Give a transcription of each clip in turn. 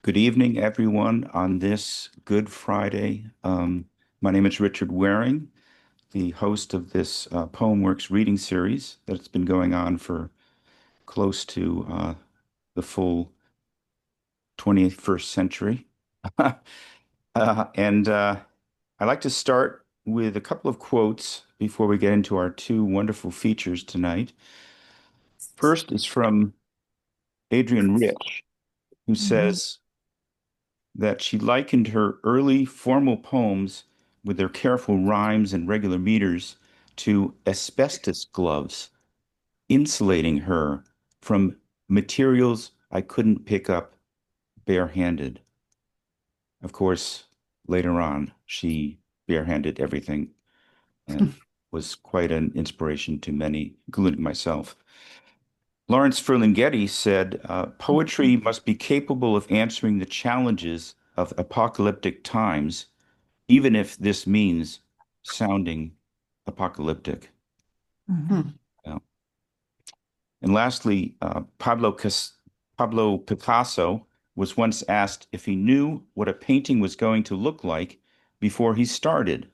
Good evening, everyone, on this Good Friday. My name is Richard Waring, the host of this PoemWorks reading series that's been going on for close to the full 21st century. And I like to start with a couple of quotes before we get into our two wonderful features tonight. First is from Adrienne Rich, who Mhm. says, that she likened her early formal poems with their careful rhymes and regular meters to asbestos gloves, insulating her from materials I couldn't pick up barehanded. Of course, later on, she barehanded everything and was quite an inspiration to many, including myself. Lawrence Ferlinghetti said, poetry must be capable of answering the challenges of apocalyptic times even if this means sounding apocalyptic. Mhm. Yeah. And lastly, Pablo Picasso was once asked if he knew what a painting was going to look like before he started.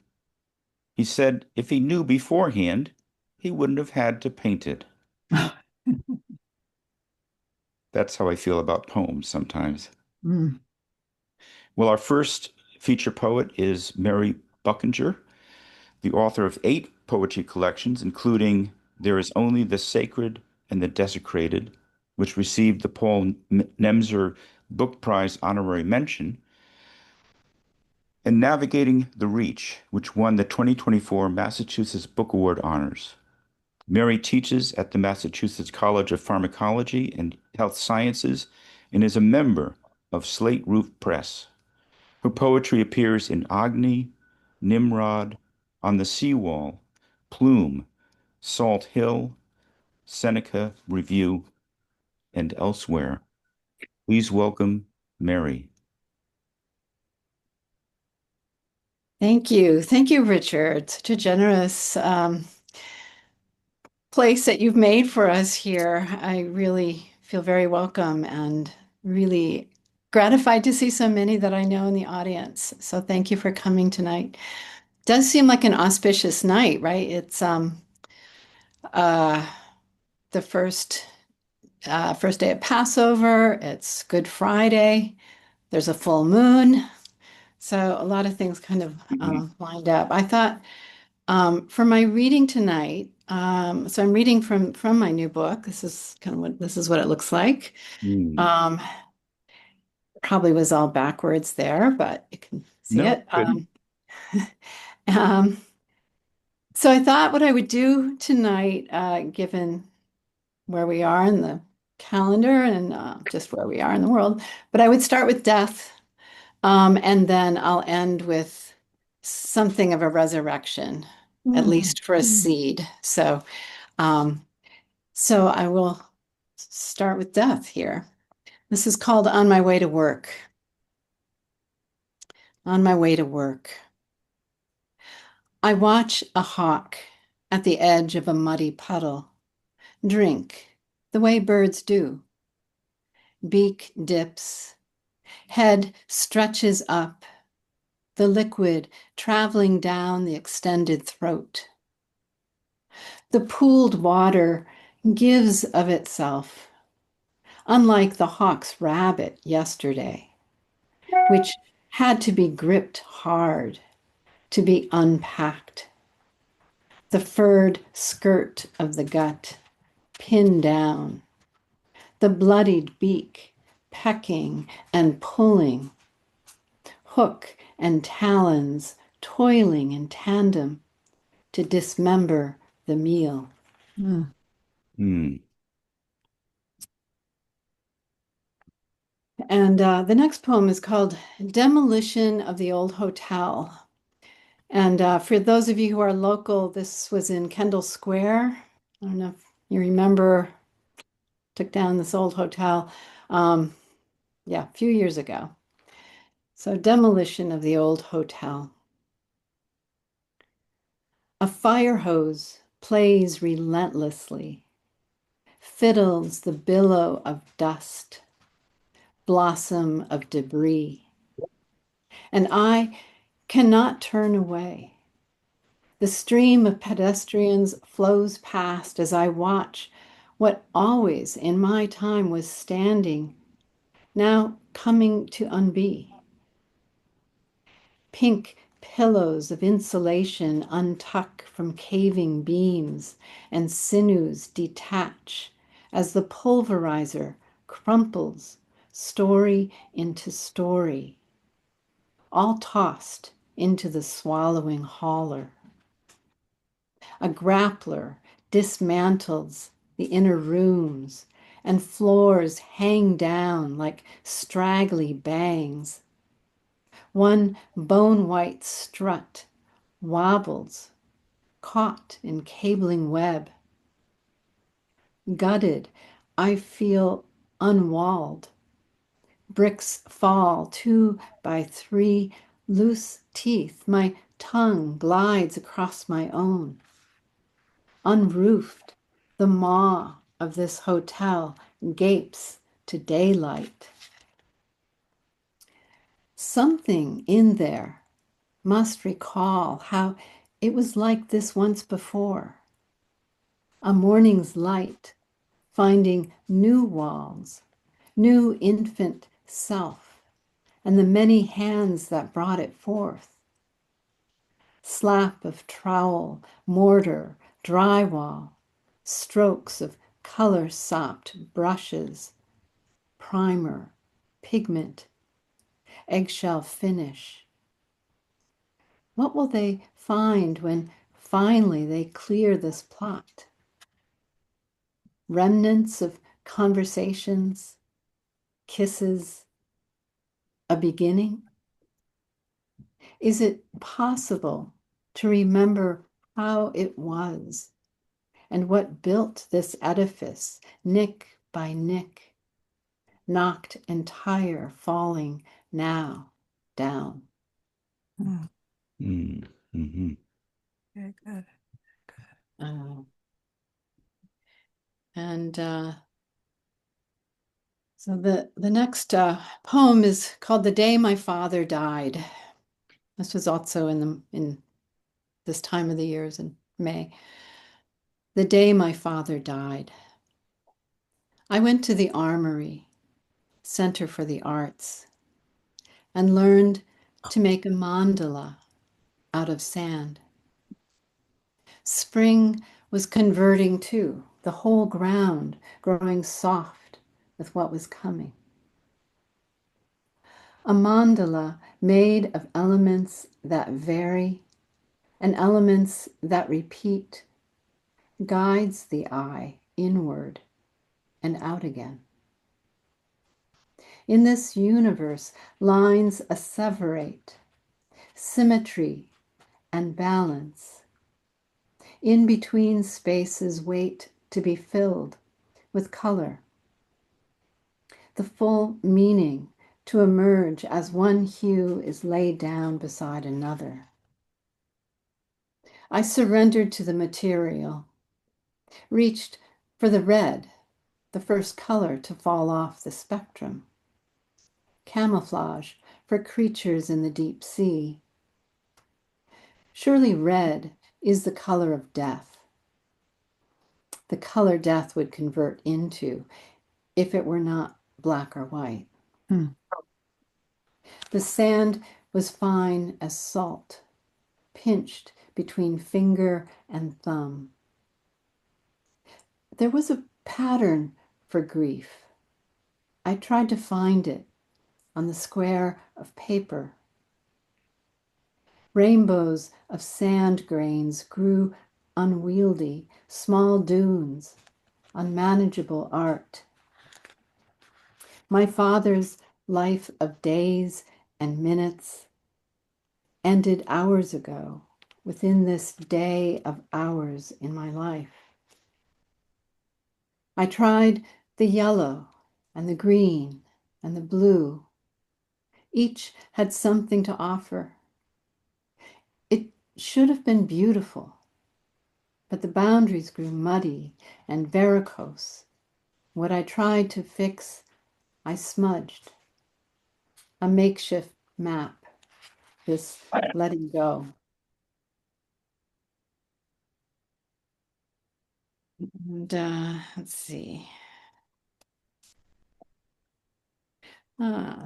He said if he knew beforehand, he wouldn't have had to paint it. That's how I feel about poems sometimes. Mm. Well, our first feature poet is Mary Buchinger, the author of 8 poetry collections, including There Is Only the Sacred and the Desecrated, which received the Paul Nemser Book Prize honorary mention, and Navigating the Reach, which won the 2024 Massachusetts Book Award honors. Mary teaches at the Massachusetts College of Pharmacology and Health Sciences and is a member of Slate Roof Press. Her poetry appears in Agni, Nimrod, On the Seawall, Plume, Salt Hill, Seneca Review, and elsewhere. Please welcome Mary. Thank you. Thank you, Richard. Such a generous place that you've made for us here. I really feel very welcome and really gratified to see so many that I know in the audience. So thank you for coming tonight. Does seem like an auspicious night, right? It's uh the first day of Passover. It's Good Friday. There's a full moon. So a lot of things kind of Mhm. lined up. I thought for my reading tonight, so I'm reading from my new book. This is what it looks like. Mm. Um, Probably was all backwards there, but you can see No, it. good. Um, so I thought what I would do tonight, given where we are in the calendar and just where we are in the world, but I would start with death, and then I'll end with something of a resurrection, at least for a seed. Um, so I will start with death here. This is called On My Way to Work. On my way to work. I watch a hawk at the edge of a muddy puddle drink the way birds do. Beak dips, head stretches up, the liquid traveling down the extended throat. The pooled water gives of itself, unlike the hawk's rabbit yesterday, which had to be gripped hard, to be unpacked. The furred skirt of the gut pinned down, the bloodied beak pecking and pulling, hook and talons toiling in tandem to dismember the meal. Mm. Mm. And the next poem is called Demolition of the Old Hotel. And for those of you who are local, this was in Kendall Square. I don't know if you remember, took down this old hotel, um, yeah, a few years ago. So, demolition of the old hotel. A fire hose plays relentlessly, fiddles the billow of dust, blossom of debris. And I cannot turn away. The stream of pedestrians flows past as I watch what always in my time was standing, now coming to unbe. Pink pillows of insulation untuck from caving beams, and sinews detach as the pulverizer crumples story into story, all tossed into the swallowing hauler. A grappler dismantles the inner rooms, and floors hang down like straggly bangs. One bone-white strut wobbles, caught in cabling web. Gutted, I feel unwalled. Bricks fall 2 by 3, loose teeth. My tongue glides across my own. Unroofed, the maw of this hotel gapes to daylight. Something in there must recall how it was like this once before. A morning's light, finding new walls, new infant self, and the many hands that brought it forth. Slap of trowel, mortar, drywall, strokes of color-sopped brushes, primer, pigment, eggshell finish. What will they find when finally they clear this plot? Remnants of conversations, kisses, a beginning? Is it possible to remember how it was and what built this edifice, nick by nick, knocked entire, falling now down? Mm. Mm-hmm. Okay, good. And so the next poem is called "The Day My Father Died." This was also in this time of the years in May. The day my father died, I went to the Armory, Center for the Arts, and learned to make a mandala out of sand. Spring was converting too, the whole ground growing soft with what was coming. A mandala made of elements that vary and elements that repeat guides the eye inward and out again. In this universe, lines asseverate, symmetry and balance. In between spaces wait to be filled with color. The full meaning to emerge as one hue is laid down beside another. I surrendered to the material, reached for the red, the first color to fall off the spectrum. Camouflage for creatures in the deep sea. Surely red is the color of death. The color death would convert into if it were not black or white. The sand was fine as salt, pinched between finger and thumb. There was a pattern for grief. I tried to find it on the square of paper. Rainbows of sand grains grew unwieldy, small dunes, unmanageable art. My father's life of days and minutes ended hours ago, within this day of hours in my life. I tried the yellow and the green and the blue. Each had something to offer. It should have been beautiful, but the boundaries grew muddy and varicose. What I tried to fix, I smudged. a makeshift map, this letting go. And let's see.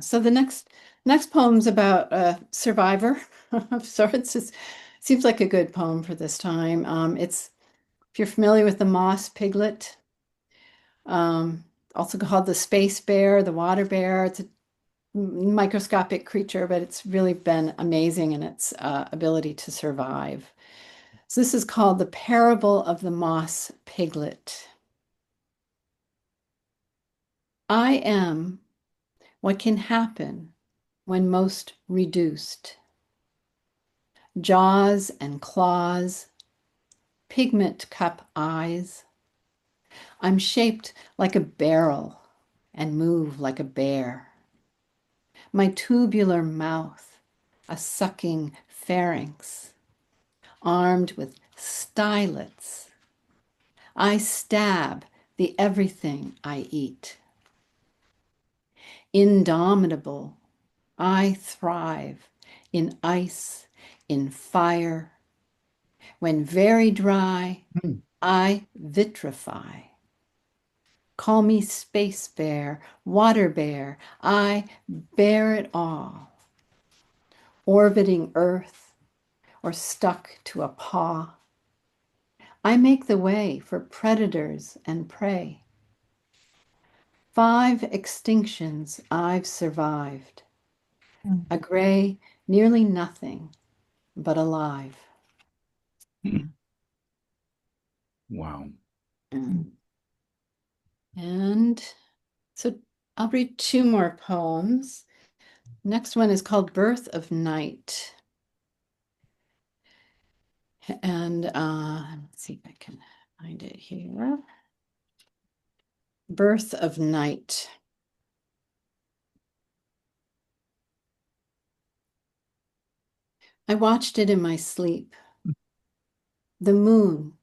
So the next poem's about a survivor of sorts. It seems like a good poem for this time. It's, if you're familiar with the moss piglet, also called the space bear, the water bear. It's a microscopic creature, but it's really been amazing in its ability to survive. So this is called The Parable of the Moss Piglet. I am what can happen when most reduced. Jaws and claws, pigment cup eyes. I'm shaped like a barrel and move like a bear. My tubular mouth, a sucking pharynx, armed with stylets. I stab the everything I eat. Indomitable, I thrive in ice, in fire. When very dry, I vitrify. Call me space bear, water bear, I bear it all. Orbiting Earth or stuck to a paw, I make the way for predators and prey. 5 extinctions I've survived. A gray, nearly nothing, but alive. Wow. And so I'll read 2 more poems. Next one is called Birth of Night. And let's see if I can find it here. Birth of Night. I watched it in my sleep. The moon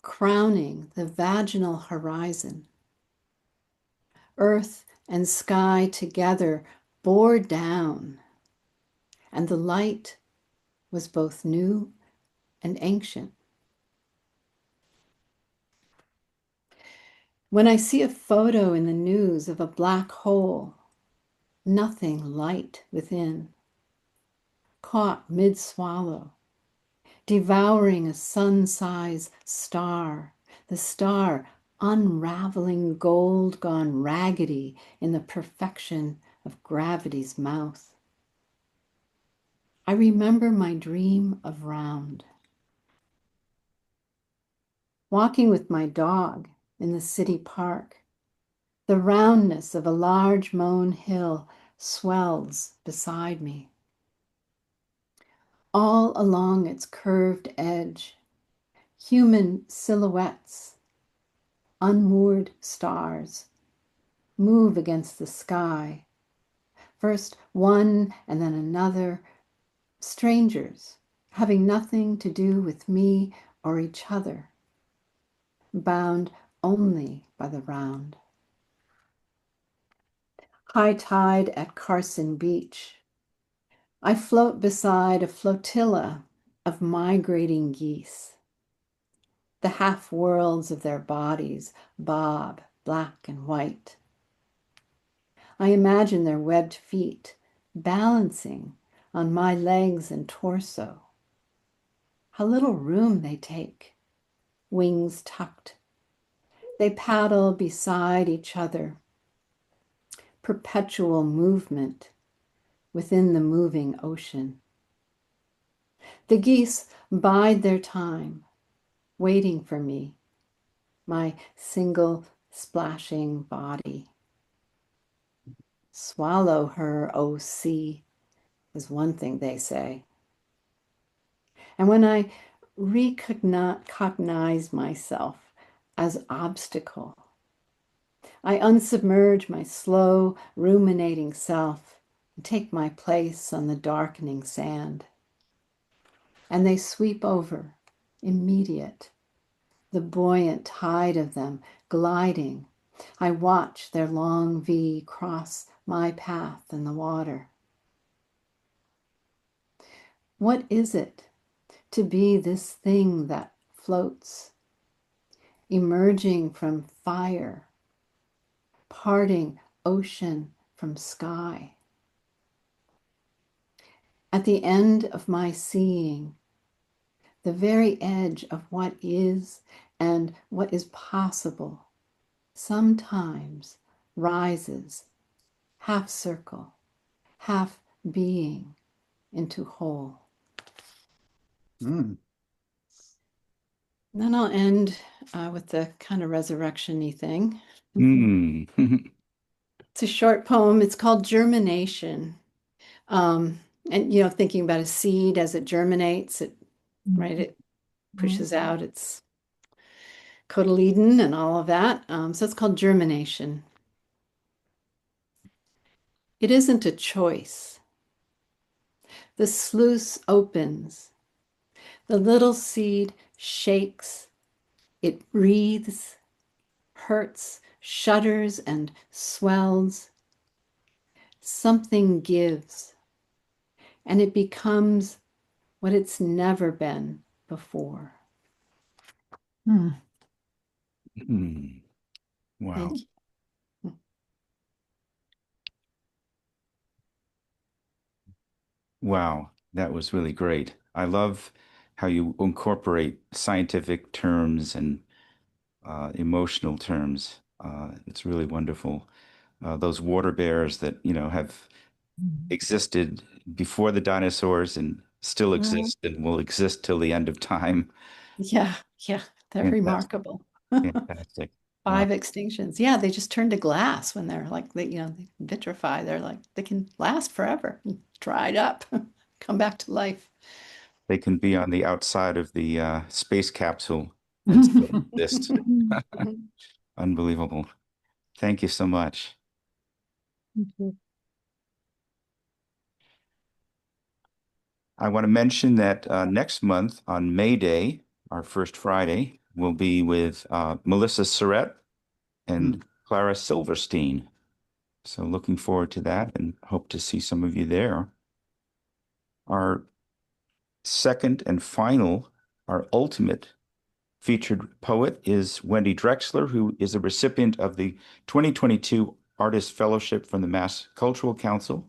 crowning the vaginal horizon. Earth and sky together bore down, and the light was both new and ancient. When I see a photo in the news of a black hole, nothing light within, caught mid-swallow, devouring a sun-sized star, the star unraveling gold gone raggedy in the perfection of gravity's mouth. I remember my dream of round. Walking with my dog in the city park, the roundness of a large mown hill swells beside me. All along its curved edge, human silhouettes, unmoored stars, move against the sky. First one and then another, strangers having nothing to do with me or each other, bound only by the round. High tide at Carson Beach. I float beside a flotilla of migrating geese. The half worlds of their bodies bob black and white. I imagine their webbed feet balancing on my legs and torso. How little room they take, wings tucked. They paddle beside each other, perpetual movement within the moving ocean. The geese bide their time, waiting for me, my single splashing body. Swallow her, O sea, is one thing they say. And when I recognize myself as obstacle, I unsubmerge my slow, ruminating self and take my place on the darkening sand. And they sweep over, immediate, the buoyant tide of them gliding. I watch their long V cross my path in the water. What is it to be this thing that floats, emerging from fire, parting ocean from sky? At the end of my seeing, the very edge of what is and what is possible sometimes rises, half circle, half being into whole. Mm. Then I'll end with the kind of resurrection-y thing. Mm. It's a short poem. It's called Germination. And thinking about a seed as it germinates, it pushes out its cotyledon and all of that. So it's called Germination. It isn't a choice. The sluice opens. The little seed shakes. It breathes, hurts, shudders, and swells. Something gives, and it becomes what it's never been before. Mm. Wow. Thank you. Wow, that was really great. I love how you incorporate scientific terms and emotional terms. It's really wonderful. Those water bears that, have existed before the dinosaurs and still exist and will exist till the end of time. Yeah, they're Fantastic. remarkable. Fantastic. Wow. 5 extinctions. Yeah, they just turn to glass when they're like they vitrify. They're like they can last forever. Dried up, come back to life. They can be on the outside of the space capsule and still exist. Unbelievable. Thank you so much. I want to mention that next month on May Day, our first Friday, will be with Melissa Surrett and Clara Silverstein. So looking forward to that and hope to see some of you there. Our second and final, our ultimate featured poet is Wendy Drexler, who is a recipient of the 2022 Artist Fellowship from the Mass Cultural Council.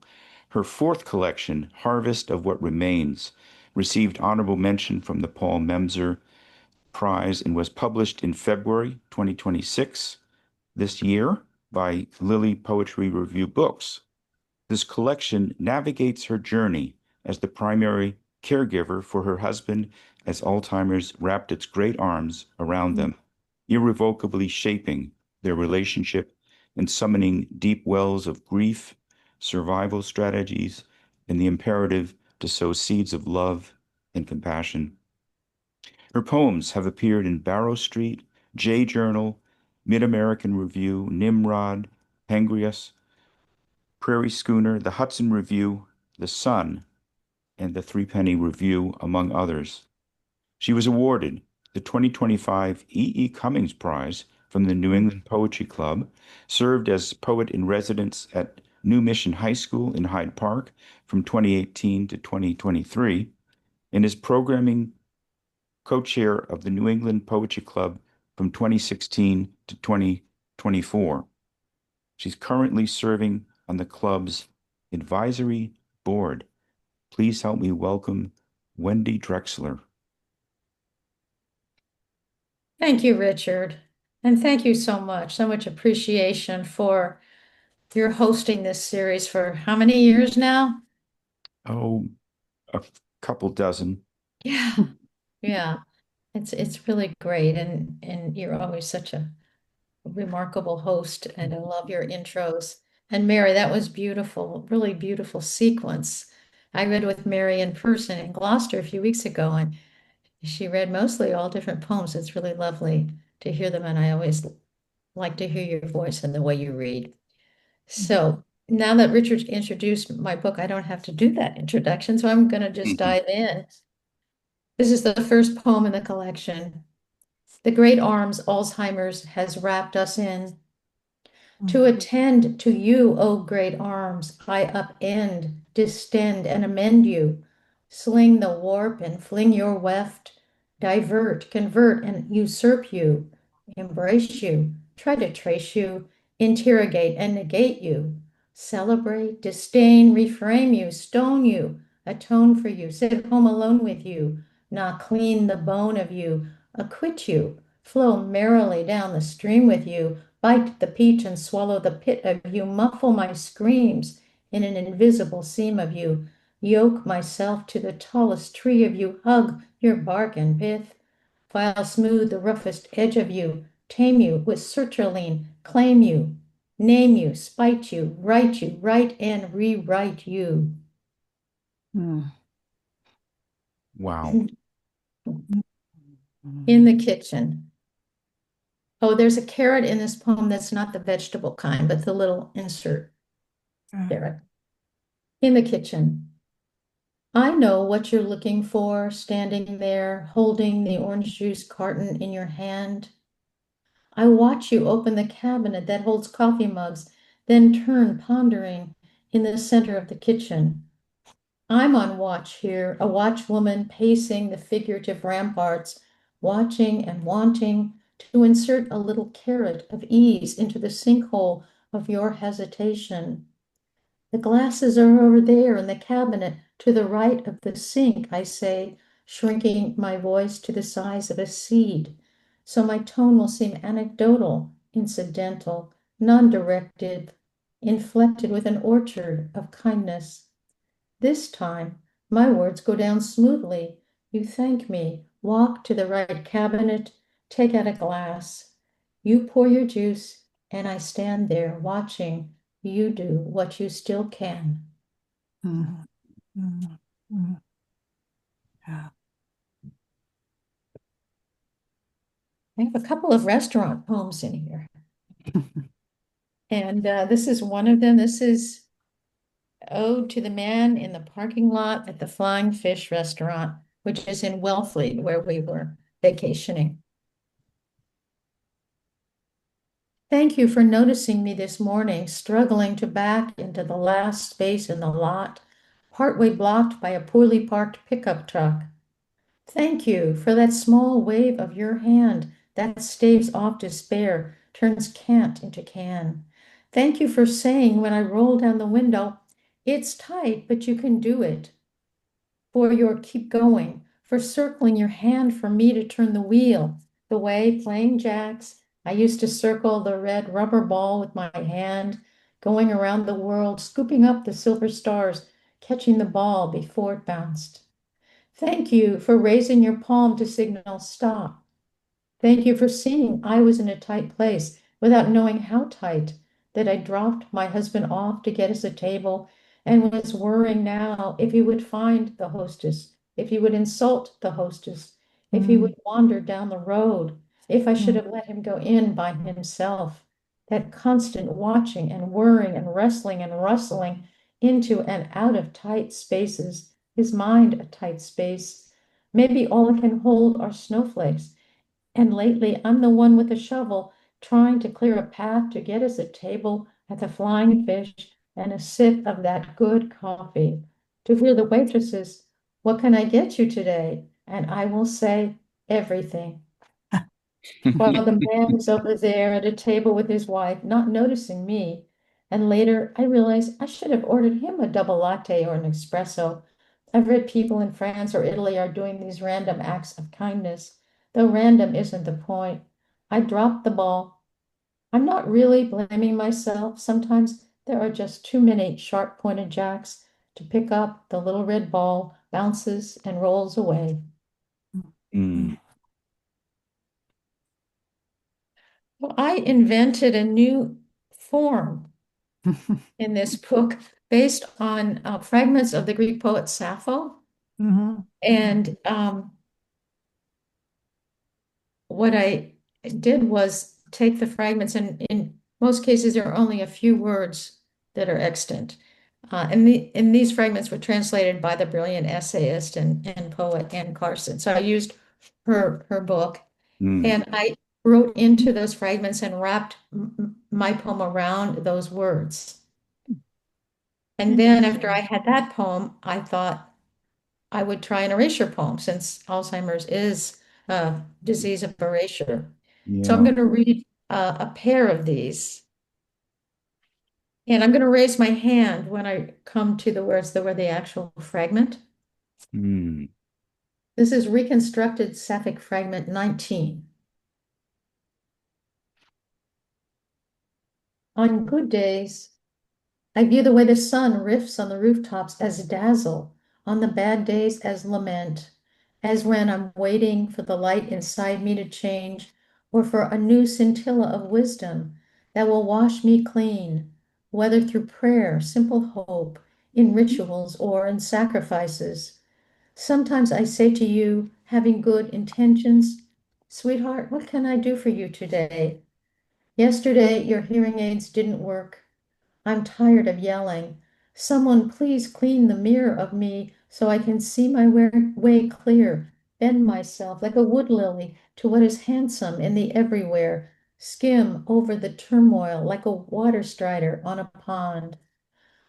Her fourth collection, Harvest of What Remains, received honorable mention from the Paul Memser Prize and was published in February 2026 this year by Lily Poetry Review Books. This collection navigates her journey as the primary caregiver for her husband as Alzheimer's wrapped its great arms around them, irrevocably shaping their relationship and summoning deep wells of grief, survival strategies, and the imperative to sow seeds of love and compassion. Her poems have appeared in Barrow Street, J Journal, Mid-American Review, Nimrod, Pangreas, Prairie Schooner, the Hudson Review, the Sun, and the Threepenny Review, among others. She was awarded the 2025 E. E. Cummings Prize from the New England Poetry Club, served as poet in residence at New Mission High School in Hyde Park from 2018 to 2023, and is programming co-chair of the New England Poetry Club from 2016 to 2024. She's currently serving on the club's advisory board. Please help me welcome Wendy Drexler. Thank you, Richard. And thank you so much appreciation for your hosting this series for how many years now? Oh, a couple dozen. Yeah, yeah. It's really great and you're always such a remarkable host and I love your intros. And Mary, that was beautiful, really beautiful sequence. I read with Mary in person in Gloucester a few weeks ago and she read mostly all different poems. It's really lovely to hear them and I always like to hear your voice and the way you read. So now that Richard introduced my book, I don't have to do that introduction, so I'm going to just dive in. This is the first poem in the collection. The great arms Alzheimer's has wrapped us in. To attend to you, O great arms, I upend, distend, and amend you. Sling the warp and fling your weft, divert, convert, and usurp you, embrace you, try to trace you, interrogate and negate you, celebrate, disdain, reframe you, stone you, atone for you, sit home alone with you, knock clean the bone of you, acquit you, flow merrily down the stream with you, bite the peach and swallow the pit of you, muffle my screams in an invisible seam of you, yoke myself to the tallest tree of you, hug your bark and pith, file smooth the roughest edge of you, tame you with sertraline, claim you, name you, spite you, write and rewrite you. Wow. In the kitchen. Oh, there's a carrot in this poem that's not the vegetable kind, but the little insert carrot. In the kitchen. I know what you're looking for, standing there, holding the orange juice carton in your hand. I watch you open the cabinet that holds coffee mugs, then turn, pondering, in the center of the kitchen. I'm on watch here, a watchwoman pacing the figurative ramparts, watching and wanting to insert a little carrot of ease into the sinkhole of your hesitation. The glasses are over there in the cabinet to the right of the sink, I say, shrinking my voice to the size of a seed, so my tone will seem anecdotal, incidental, non-directed, inflected with an orchard of kindness. This time, my words go down smoothly. You thank me, walk to the right cabinet, take out a glass. You pour your juice, and I stand there watching you do what you still can. Yeah. I have a couple of restaurant poems in here. And this is one of them. This is Ode to the Man in the Parking Lot at the Flying Fish Restaurant, which is in Wellfleet, where we were vacationing. Thank you for noticing me this morning, struggling to back into the last space in the lot, partway blocked by a poorly parked pickup truck. Thank you for that small wave of your hand that staves off despair, turns can't into can. Thank you for saying when I roll down the window, it's tight, but you can do it. For your keep going, for circling your hand for me to turn the wheel, the way playing jacks, I used to circle the red rubber ball with my hand, going around the world, scooping up the silver stars, catching the ball before it bounced. Thank you for raising your palm to signal stop. Thank you for seeing I was in a tight place without knowing how tight, that I dropped my husband off to get us a table and was worrying now if he would find the hostess, if he would insult the hostess, if he would wander down the road, if I should have let him go in by himself. That constant watching and worrying and wrestling and rustling into and out of tight spaces, his mind a tight space. Maybe all it can hold are snowflakes. And lately, I'm the one with a shovel trying to clear a path to get us a table at the Flying Fish and a sip of that good coffee. To hear the waitresses, what can I get you today? And I will say, everything. While the man is over there at a table with his wife, not noticing me. And later, I realize I should have ordered him a double latte or an espresso. I've read people in France or Italy are doing these random acts of kindness, though random isn't the point. I dropped the ball. I'm not really blaming myself. Sometimes there are just too many sharp-pointed jacks to pick up. The little red ball bounces and rolls away. Mm. Well, I invented a new form in this book based on fragments of the Greek poet Sappho. And what I did was take the fragments, and in most cases, there are only a few words that are extant. And these fragments were translated by the brilliant essayist and poet Anne Carson. So I used her book, and I wrote into those fragments and wrapped my poem around those words. And then after I had that poem, I thought, I would try an erasure poem since Alzheimer's is a disease of erasure. So I'm Yeah. going to read a pair of these. And I'm going to raise my hand when I come to the words that were the actual fragment. Mm. This is reconstructed Sapphic fragment 19. On good days, I view the way the sun riffs on the rooftops as dazzle, on the bad days as lament, as when I'm waiting for the light inside me to change, or for a new scintilla of wisdom that will wash me clean, whether through prayer, simple hope, in rituals, or in sacrifices. Sometimes I say to you, having good intentions, sweetheart, what can I do for you today? Yesterday, your hearing aids didn't work. I'm tired of yelling. Someone please clean the mirror of me so I can see my way clear, bend myself like a wood lily to what is handsome in the everywhere, skim over the turmoil like a water strider on a pond.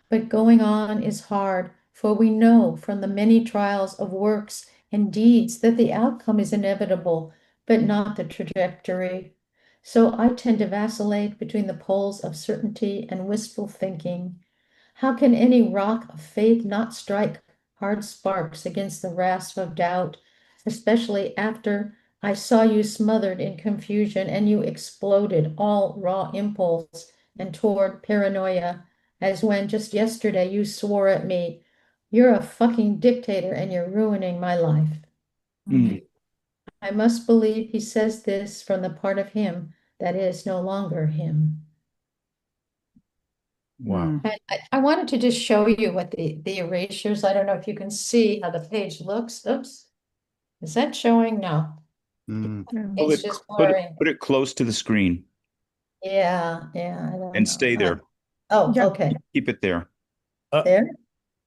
But going on is hard, for we know from the many trials of works and deeds that the outcome is inevitable, but not the trajectory. So I tend to vacillate between the poles of certainty and wistful thinking. How can any rock of faith not strike hard sparks against the rasp of doubt, especially after I saw you smothered in confusion and you exploded all raw impulse and toward paranoia, as when just yesterday you swore at me, "You're a fucking dictator and you're ruining my life." Mm. I must believe he says this from the part of him that is no longer him. Wow. And I wanted to just show you what the erasures, I don't know if you can see how the page looks. Oops. Is that showing? No, Mm. Pull it's it, just put it, blurring. put it close to the screen Yeah, I don't and know. stay there. Oh, Yeah. okay, Keep it there. Uh, there.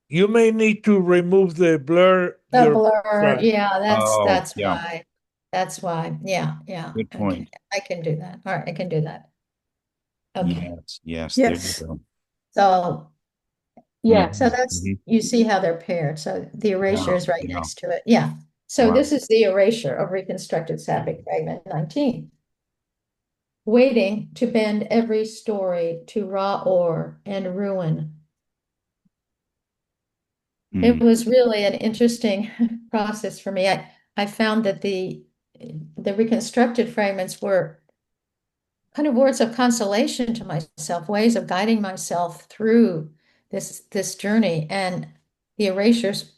you may need to remove the blur. The Your blur, right. yeah, Oh, that's yeah. why. That's why. Yeah. Good Okay, point. I can do that. All right, I can do that. Okay. Yes. There you Yes. go. So yeah, so Mhm, that's, mhm. you see how they're paired. So the erasure Wow. is right Yeah. next to it. Yeah. So Wow. this is the erasure of reconstructed Sapphic fragment 19. Waiting to bend every story to raw ore and ruin. It Mm. was really an interesting process for me. I found that the reconstructed fragments were kind of words of consolation to myself, ways of guiding myself through this journey. And the erasures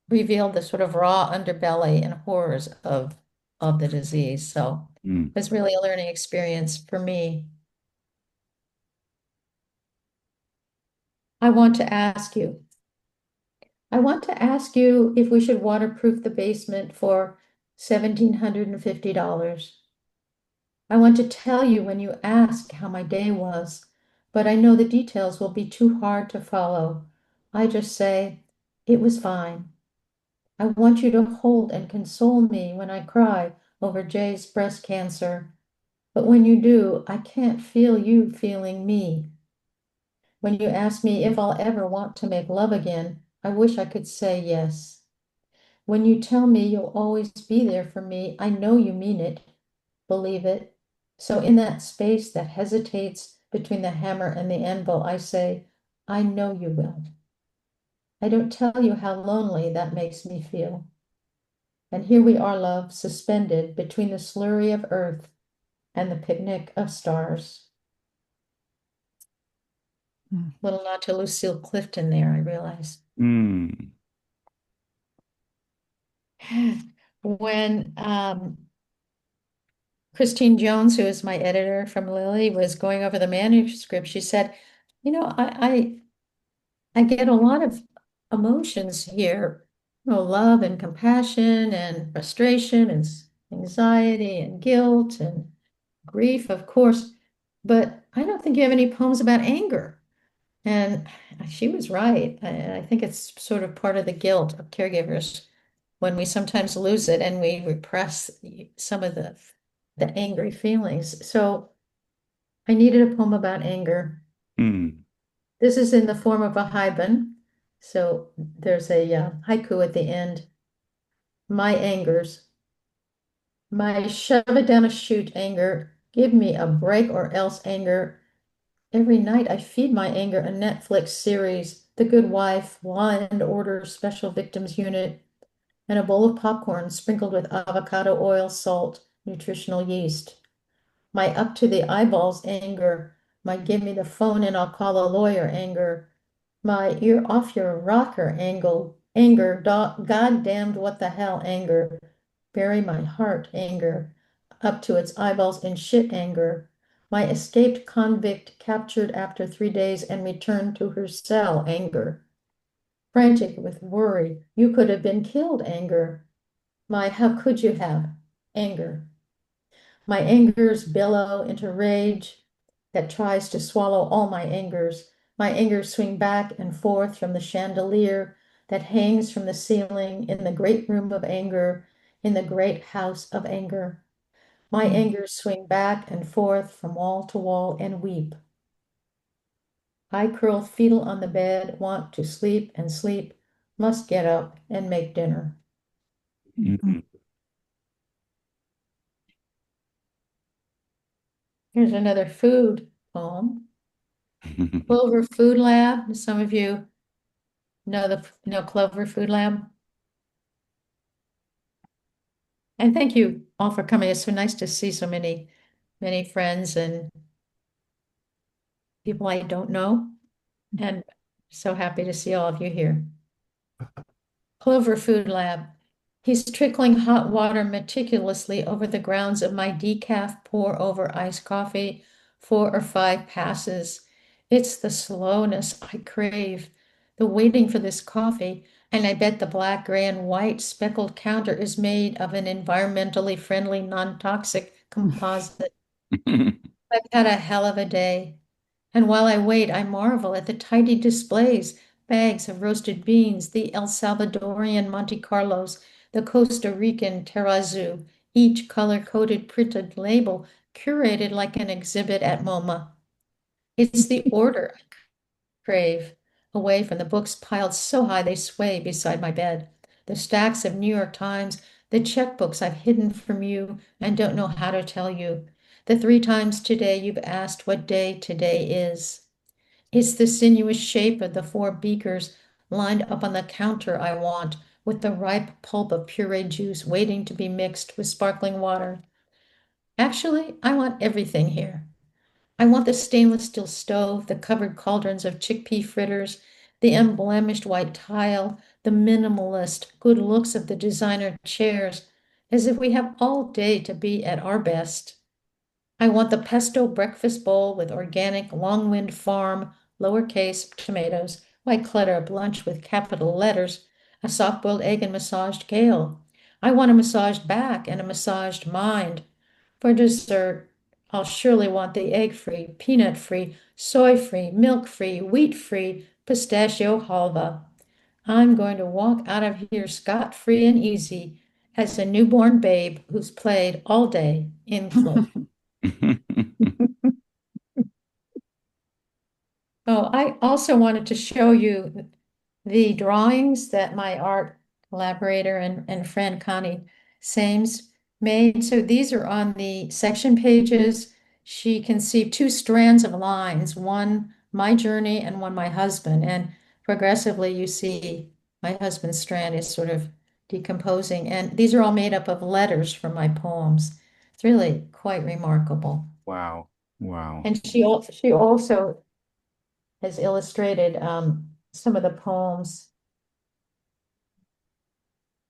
revealed the sort of raw underbelly and horrors of the disease. So Mm. it was really a learning experience for me. I want to ask you, I want to ask you if we should waterproof the basement for $1,750. I want to tell you when you ask how my day was, but I know the details will be too hard to follow. I just say, it was fine. I want you to hold and console me when I cry over Jay's breast cancer. But when you do, I can't feel you feeling me. When you ask me if I'll ever want to make love again, I wish I could say yes. When you tell me you'll always be there for me, I know you mean it, believe it. So in that space that hesitates between the hammer and the anvil, I say, I know you will. I don't tell you how lonely that makes me feel. And here we are, love, suspended between the slurry of earth and the picnic of stars. Mm. Little nod to Lucille Clifton there, I realize. Mm. When Christine Jones, who is my editor from Lily, was going over the manuscript, she said, I get a lot of emotions here, love and compassion and frustration and anxiety and guilt and grief, of course, but I don't think you have any poems about anger. And she was right. I think it's sort of part of the guilt of caregivers when we sometimes lose it and we repress some of the angry feelings. So I needed a poem about anger. Mm. This is in the form of a haibun. So there's a haiku at the end. My angers, my shove it down a chute anger, give me a break or else anger. Every night I feed my anger a Netflix series, The Good Wife, Law and Order, Special Victims Unit, and a bowl of popcorn sprinkled with avocado oil, salt, nutritional yeast. My up to the eyeballs anger, my give me the phone and I'll call a lawyer anger, my you're off your rocker anger, goddamned what the hell anger, bury my heart anger, up to its eyeballs in shit anger, my escaped convict captured after 3 days and returned to her cell anger, frantic with worry, you could have been killed anger, my how could you have anger. My angers billow into rage that tries to swallow all my angers. My angers swing back and forth from the chandelier that hangs from the ceiling in the great room of anger, in the great house of anger. My angers swing back and forth from wall to wall and weep. I curl fetal on the bed, want to sleep and sleep, must get up and make dinner. Mhm. Here's another food poem. Clover Food Lab. Some of you know Clover Food Lab. And thank you all for coming. It's so nice to see so many friends and people I don't know. And so happy to see all of you here. Clover Food Lab. He's trickling hot water meticulously over the grounds of my decaf pour over iced coffee, 4 or 5 passes. It's the slowness I crave, the waiting for this coffee, and I bet the black, gray, and white speckled counter is made of an environmentally friendly, non-toxic composite. I've had a hell of a day. And while I wait, I marvel at the tidy displays, bags of roasted beans, the El Salvadorian Monte Carlos, the Costa Rican terrazzo, each color-coded printed label curated like an exhibit at MoMA. It's the order I crave, away from the books piled so high they sway beside my bed, the stacks of New York Times, the checkbooks I've hidden from you and don't know how to tell you, the 3 times today you've asked what day today is. It's the sinuous shape of the 4 beakers lined up on the counter I want, with the ripe pulp of pureed juice waiting to be mixed with sparkling water. Actually, I want everything here. I want the stainless steel stove, the covered cauldrons of chickpea fritters, the unblemished white tile, the minimalist good looks of the designer chairs, as if we have all day to be at our best. I want the pesto breakfast bowl with organic Longwind Farm, lowercase tomatoes, white clutter lunch with capital letters, a soft-boiled egg and massaged kale. I want a massaged back and a massaged mind. For dessert, I'll surely want the egg-free, peanut-free, soy-free, milk-free, wheat-free pistachio halva. I'm going to walk out of here scot-free and easy as a newborn babe who's played all day in clothes. Oh, I also wanted to show you the drawings that my art collaborator and friend Connie Sames made. So these are on the section pages. She conceived 2 strands of lines, one my journey and one my husband. And progressively you see my husband's strand is sort of decomposing. And these are all made up of letters from my poems. It's really quite remarkable. Wow. Wow. And she also has illustrated some of the poems.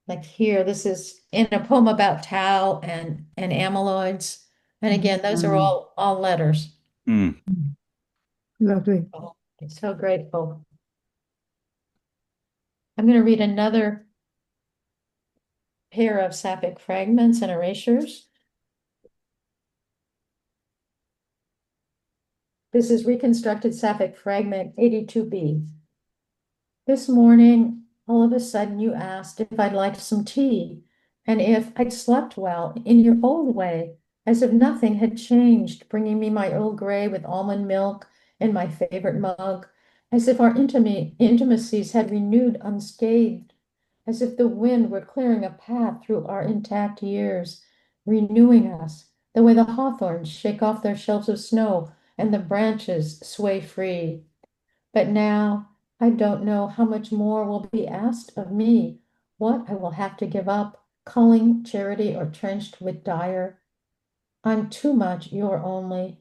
Like here, this is in a poem about tau and amyloids. And again, those are all letters. Mm. Lovely. Oh, I'm so grateful. I'm going to read another pair of sapphic fragments and erasures. This is reconstructed sapphic fragment 82B. This morning, all of a sudden you asked if I'd like some tea and if I'd slept well in your old way, as if nothing had changed, bringing me my Earl Grey with almond milk in my favorite mug as if our intimacies had renewed unscathed, as if the wind were clearing a path through our intact years, renewing us, the way the hawthorns shake off their shelves of snow and the branches sway free. But now I don't know how much more will be asked of me, what I will have to give up, culling charity or trenched with dire. I'm too much your only.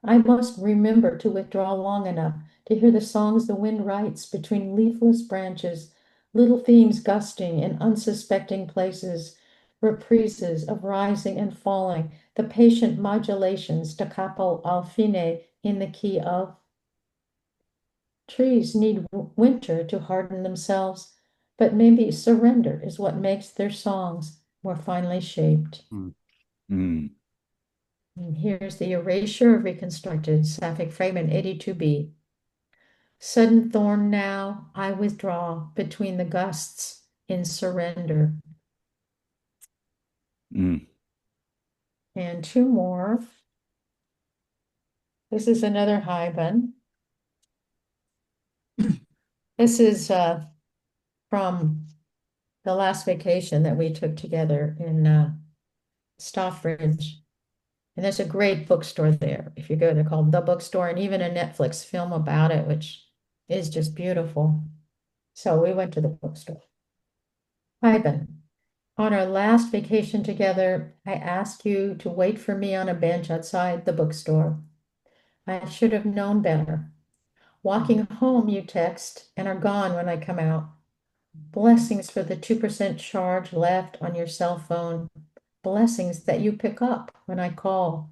I must remember to withdraw long enough to hear the songs the wind writes between leafless branches, little themes gusting in unsuspecting places, reprises of rising and falling, the patient modulations da capo al fine in the key of. Trees need winter to harden themselves, but maybe surrender is what makes their songs more finely shaped. Mm. And here's the erasure of reconstructed Sapphic fragment 82b. Sudden thorn now, I withdraw between the gusts in surrender. Mm. And two more. This is another Hyben. This is from the last vacation that we took together in Stockbridge. And there's a great bookstore there. If you go, they're called The Bookstore, and even a Netflix film about it, which is just beautiful. So we went to the bookstore. Ivan, on our last vacation together, I asked you to wait for me on a bench outside the bookstore. I should have known better. Walking home, you text, and are gone when I come out. Blessings for the 2% charge left on your cell phone. Blessings that you pick up when I call.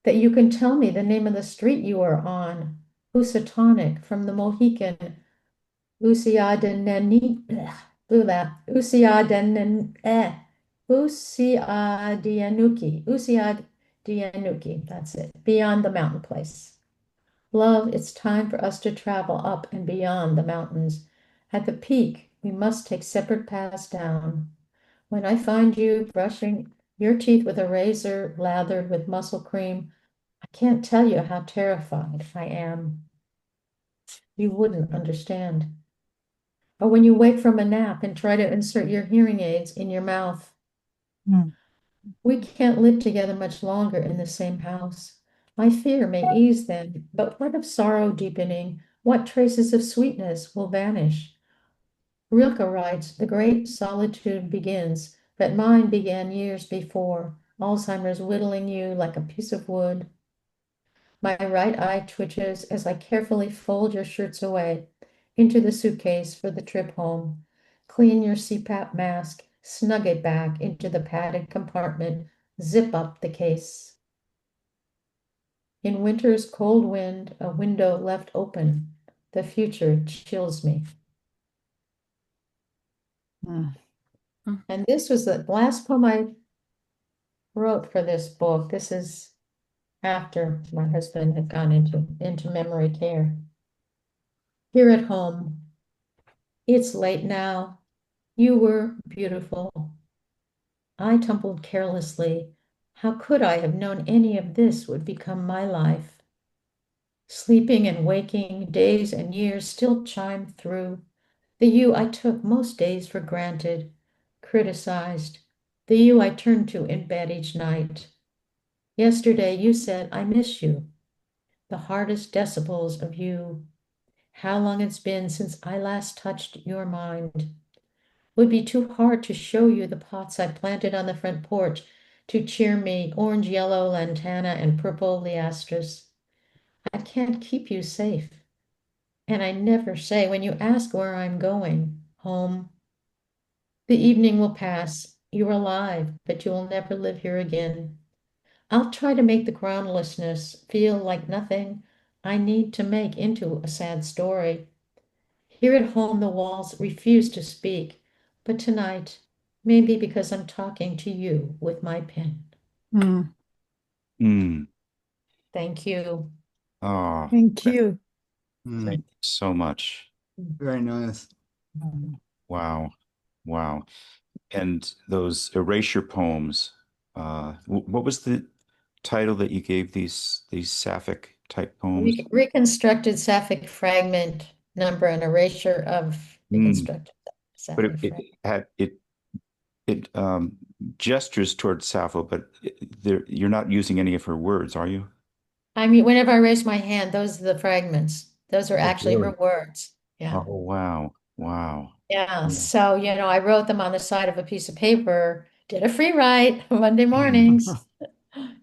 That you can tell me the name of the street you are on. Housatonic from the Mohican. Usiadeneni, blew that. Usiadianuki, that's it. Beyond the mountain place. Love, it's time for us to travel up and beyond the mountains. At the peak, we must take separate paths down. When I find you brushing your teeth with a razor lathered with muscle cream, I can't tell you how terrified I am. You wouldn't understand. Or when you wake from a nap and try to insert your hearing aids in your mouth. Mm. We can't live together much longer in the same house. My fear may ease then, but what of sorrow deepening? What traces of sweetness will vanish? Rilke writes, the great solitude begins, but mine began years before, Alzheimer's whittling you like a piece of wood. My right eye twitches as I carefully fold your shirts away into the suitcase for the trip home. Clean your CPAP mask, snug it back into the padded compartment, zip up the case. In winter's cold wind, a window left open. The future chills me. Mm. And this was the last poem I wrote for this book. This is after my husband had gone into memory care. Here at home, it's late now. You were beautiful. I tumbled carelessly. How could I have known any of this would become my life? Sleeping and waking, days and years still chime through. The you I took most days for granted, criticized. The you I turned to in bed each night. Yesterday you said, I miss you. The hardest decibels of you. How long it's been since I last touched your mind. Would be too hard to show you the pots I planted on the front porch to cheer me, orange yellow lantana and purple liastris. I can't keep you safe. And I never say when you ask where I'm going, home. The evening will pass. You're alive, but you will never live here again. I'll try to make the groundlessness feel like nothing I need to make into a sad story. Here at home, the walls refuse to speak, but tonight, maybe because I'm talking to you with my pen. Mm. Mm. Thank you. Oh, Thank you. thank you so much. Very nice. Wow. Wow. And those erasure poems, what was the title that you gave these sapphic type poems. Reconstructed Sapphic fragment number and erasure of reconstructed But Sapphic fragment. it gestures towards Sappho, but you're not using any of her words, are you? I mean, whenever I raise my hand, those are the fragments. Those are Oh, actually her really? words. Yeah. Oh, wow. Wow. Yeah. Yeah. So, I wrote them on the side of a piece of paper, did a free write Monday mornings,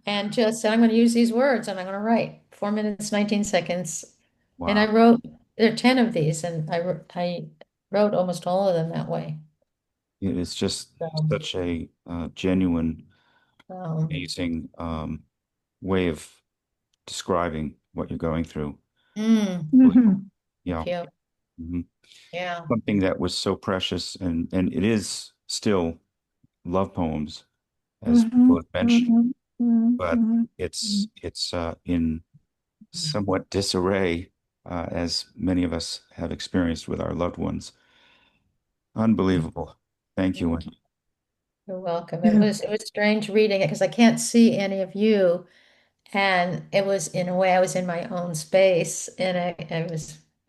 and just said, I'm going to use these words and I'm going to write 4 minutes, 19 seconds. And I Wow. wrote, there are 10 of these, and I wrote almost all of them that way. It is just So, such a genuine, um, amazing way of describing what you're going through. Mhm. Yeah. thank you. Mhm. Yeah. Something that was so precious, and it is still love poems, as people Mhm. have mentioned, Mhm. but Mhm. it's in somewhat disarray, as many of us have experienced with our loved ones. Unbelievable. Thank you, Wendy. You're welcome. Yeah. It was strange reading it because I can't see any of you. And it was, in a way, I was in my own space, and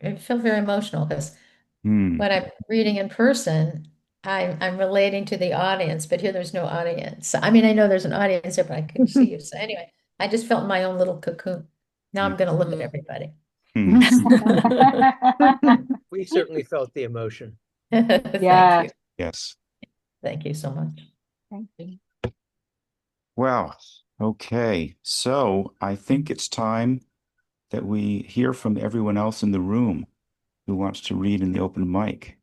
it felt very emotional because Hmm. when I'm reading in person, I'm relating to the audience, but here there's no audience. I mean, I know there's an audience there, but I couldn't see you. So anyway, I just felt in my own little cocoon. Now I'm going to look at everybody. Hmm. We certainly felt the emotion. Thank Yeah. you. Yes. Thank you so much. Thank you. Well, okay. So I think it's time that we hear from everyone else in the room who wants to read in the open mic.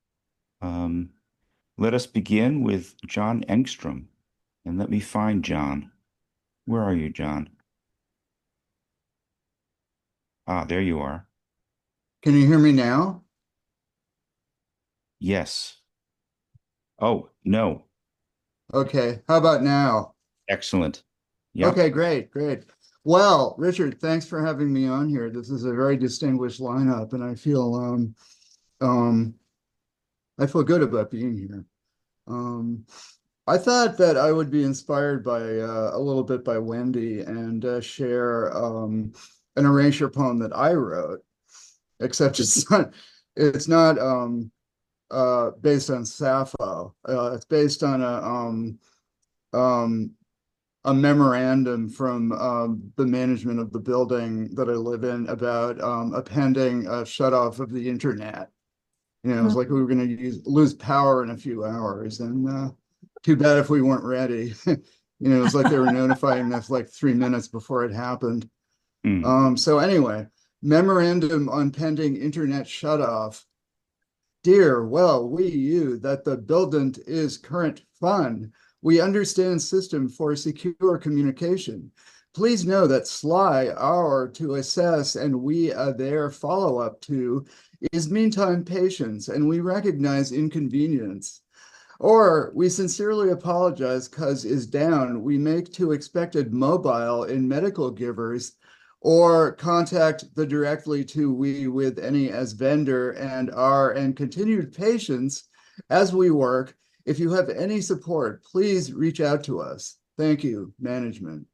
Let us begin with John Engstrom. And let me find John. Where are you, John? Ah, there you are. Can you hear me now? Yes. Oh, no. Okay. How about now? Excellent. Yep. Okay, great, great. Well, Richard, thanks for having me on here. This is a very distinguished lineup, and um, I feel good about being here. Um, I thought that I would be inspired by a little bit by Wendy and share an erasure poem that I wrote, except it's not based on Sappho. It's based on um, a memorandum from the management of the building that I live in about a pending shut off of the internet. It was like we were going to lose power in a few hours, and too bad if we weren't ready. It was like they were notifying us like 3 minutes before it happened. Hmm. So anyway, memorandum on pending internet shut off. Dear, well, you that the building is current fun. We understand system for secure communication. Please know that sly our to assess and we their follow up to is meantime patience, and we recognize inconvenience. Or we sincerely apologize cause is down. We make to expected mobile in medical givers, or contact the directly to we with any as vendor and continued patience as we work. If you have any support, please reach out to us. Thank you, management.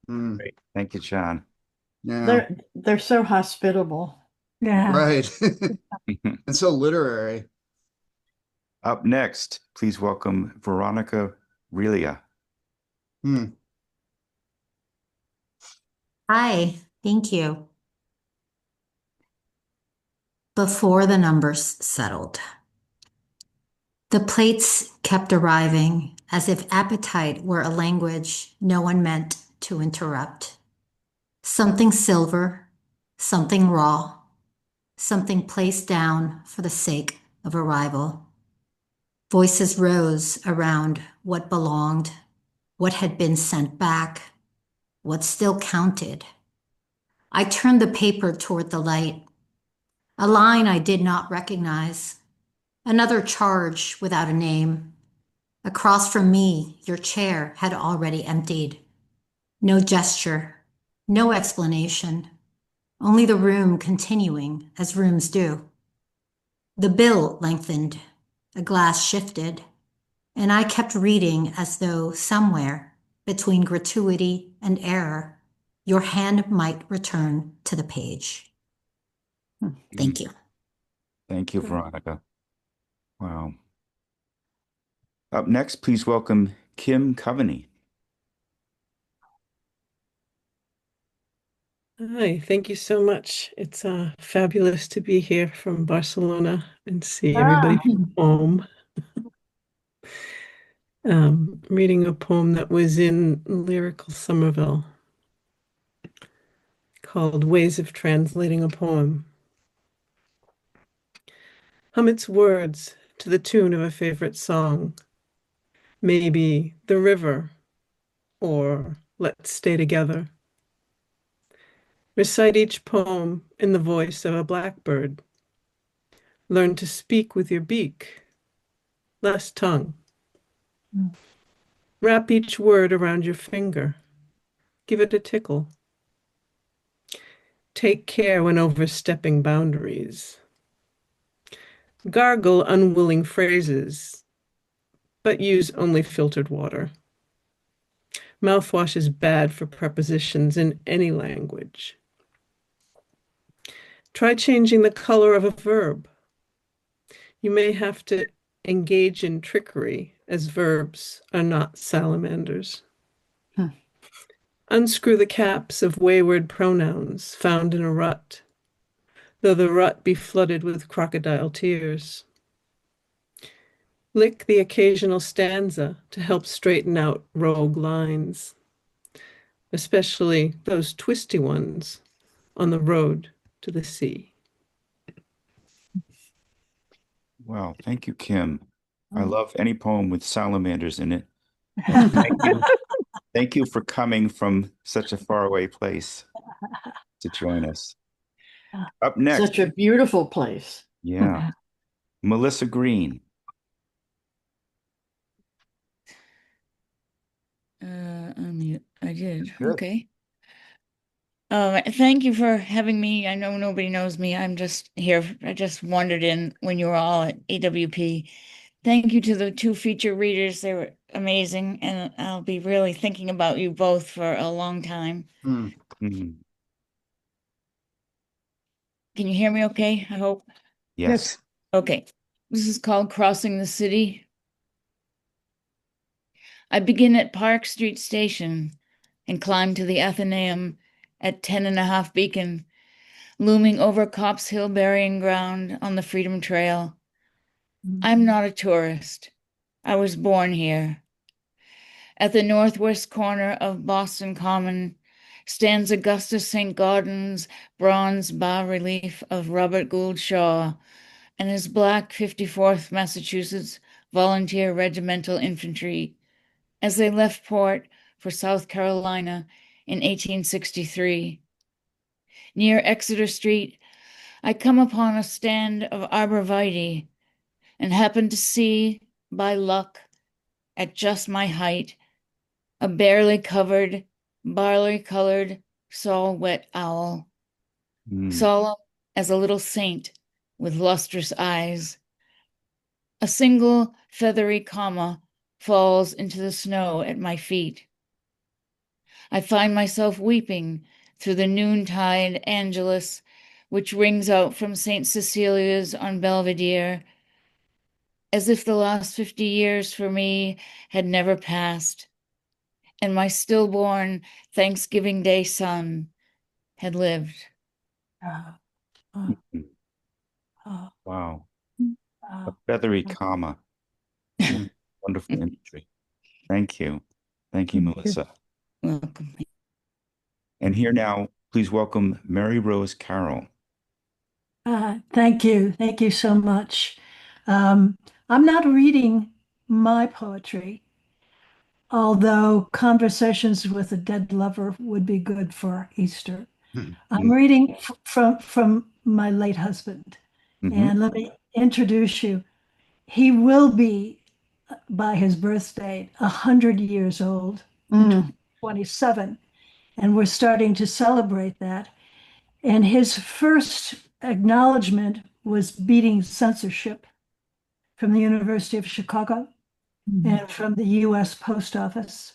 Great. Thank you, John. Yeah, They're so hospitable. Yeah. right. And so literary. Up next, please welcome Veronica Relea. Hmm. Hi, thank you. Before the numbers settled, the plates kept arriving as if appetite were a language no one meant to interrupt. Something silver, something raw, something placed down for the sake of arrival. Voices rose around what belonged, what had been sent back, what still counted. I turned the paper toward the light. A line I did not recognize. Another charge without a name. Across from me, your chair had already emptied. No gesture, no explanation, only the room continuing as rooms do. The bill lengthened, a glass shifted, and I kept reading as though somewhere between gratuity and error, your hand might return to the page. Thank you. Thank you, Veronica. Wow. Up next, please welcome Kymm Coveny. Hi, thank you so much. It's fabulous to be here from Barcelona and see everybody from home. Reading a poem that was in Lyrical Somerville called Ways of Translating a Poem. Hum its words to the tune of a favorite song. Maybe The River or Let's Stay Together. Recite each poem in the voice of a blackbird. Learn to speak with your beak, less tongue. Wrap each word around your finger. Give it a tickle. Take care when overstepping boundaries. Gargle unwilling phrases, but use only filtered water. Mouthwash is bad for prepositions in any language. Try changing the color of a verb. You may have to engage in trickery, as verbs are not salamanders. Unscrew the caps of wayward pronouns found in a rut, though the rut be flooded with crocodile tears. Lick the occasional stanza to help straighten out rogue lines, especially those twisty ones on the road to the sea. Wow, thank you, Kymm. I love any poem with salamanders in it. And thank you for coming from such a faraway place to join us. Up next, Such a beautiful place. yeah, Melissa Green. Unmute. I did. Good. Okay. Thank you for having me. I know nobody knows me. I'm just here. I just wandered in when you were all at AWP. Thank you to the two feature readers. They were amazing, and I'll be really thinking about you both for a long time. Mhm. Can you hear me okay? I hope. Yes. Okay. This is called Crossing the City. I begin at Park Street Station and climb to the Athenaeum at 10.5 Beacon, looming over Copp's Hill burying ground on the Freedom Trail. I'm not a tourist. I was born here. At the northwest corner of Boston Common stands Augustus St. Gaudens's bronze bas-relief of Robert Gould Shaw and his black 54th Massachusetts Volunteer Regimental Infantry as they left port for South Carolina in 1863. Near Exeter Street, I come upon a stand of arborvitae and happen to see, by luck, at just my height, a barely covered, barley-colored, saw-wet owl, solemn as a little saint with lustrous eyes. A single feathery comma falls into the snow at my feet. I find myself weeping through the noontide Angelus, which rings out from St. Cecilia's on Belvedere, as if the last 50 years for me had never passed, and my stillborn Thanksgiving Day son had lived. Wow. A feathery comma. Wonderful imagery. Thank you. Thank you, Melissa. Welcome. And here now, please welcome Maryrose Carroll. Thank you. Thank you so much. I'm not reading my poetry, although Conversations with a Dead Lover would be good for Easter. I'm reading from my late husband. And let me introduce you. He will be, by his birthday, 100 years old, 27. And we're starting to celebrate that. And his first acknowledgement was beating censorship from the University of Chicago and from the US Post Office.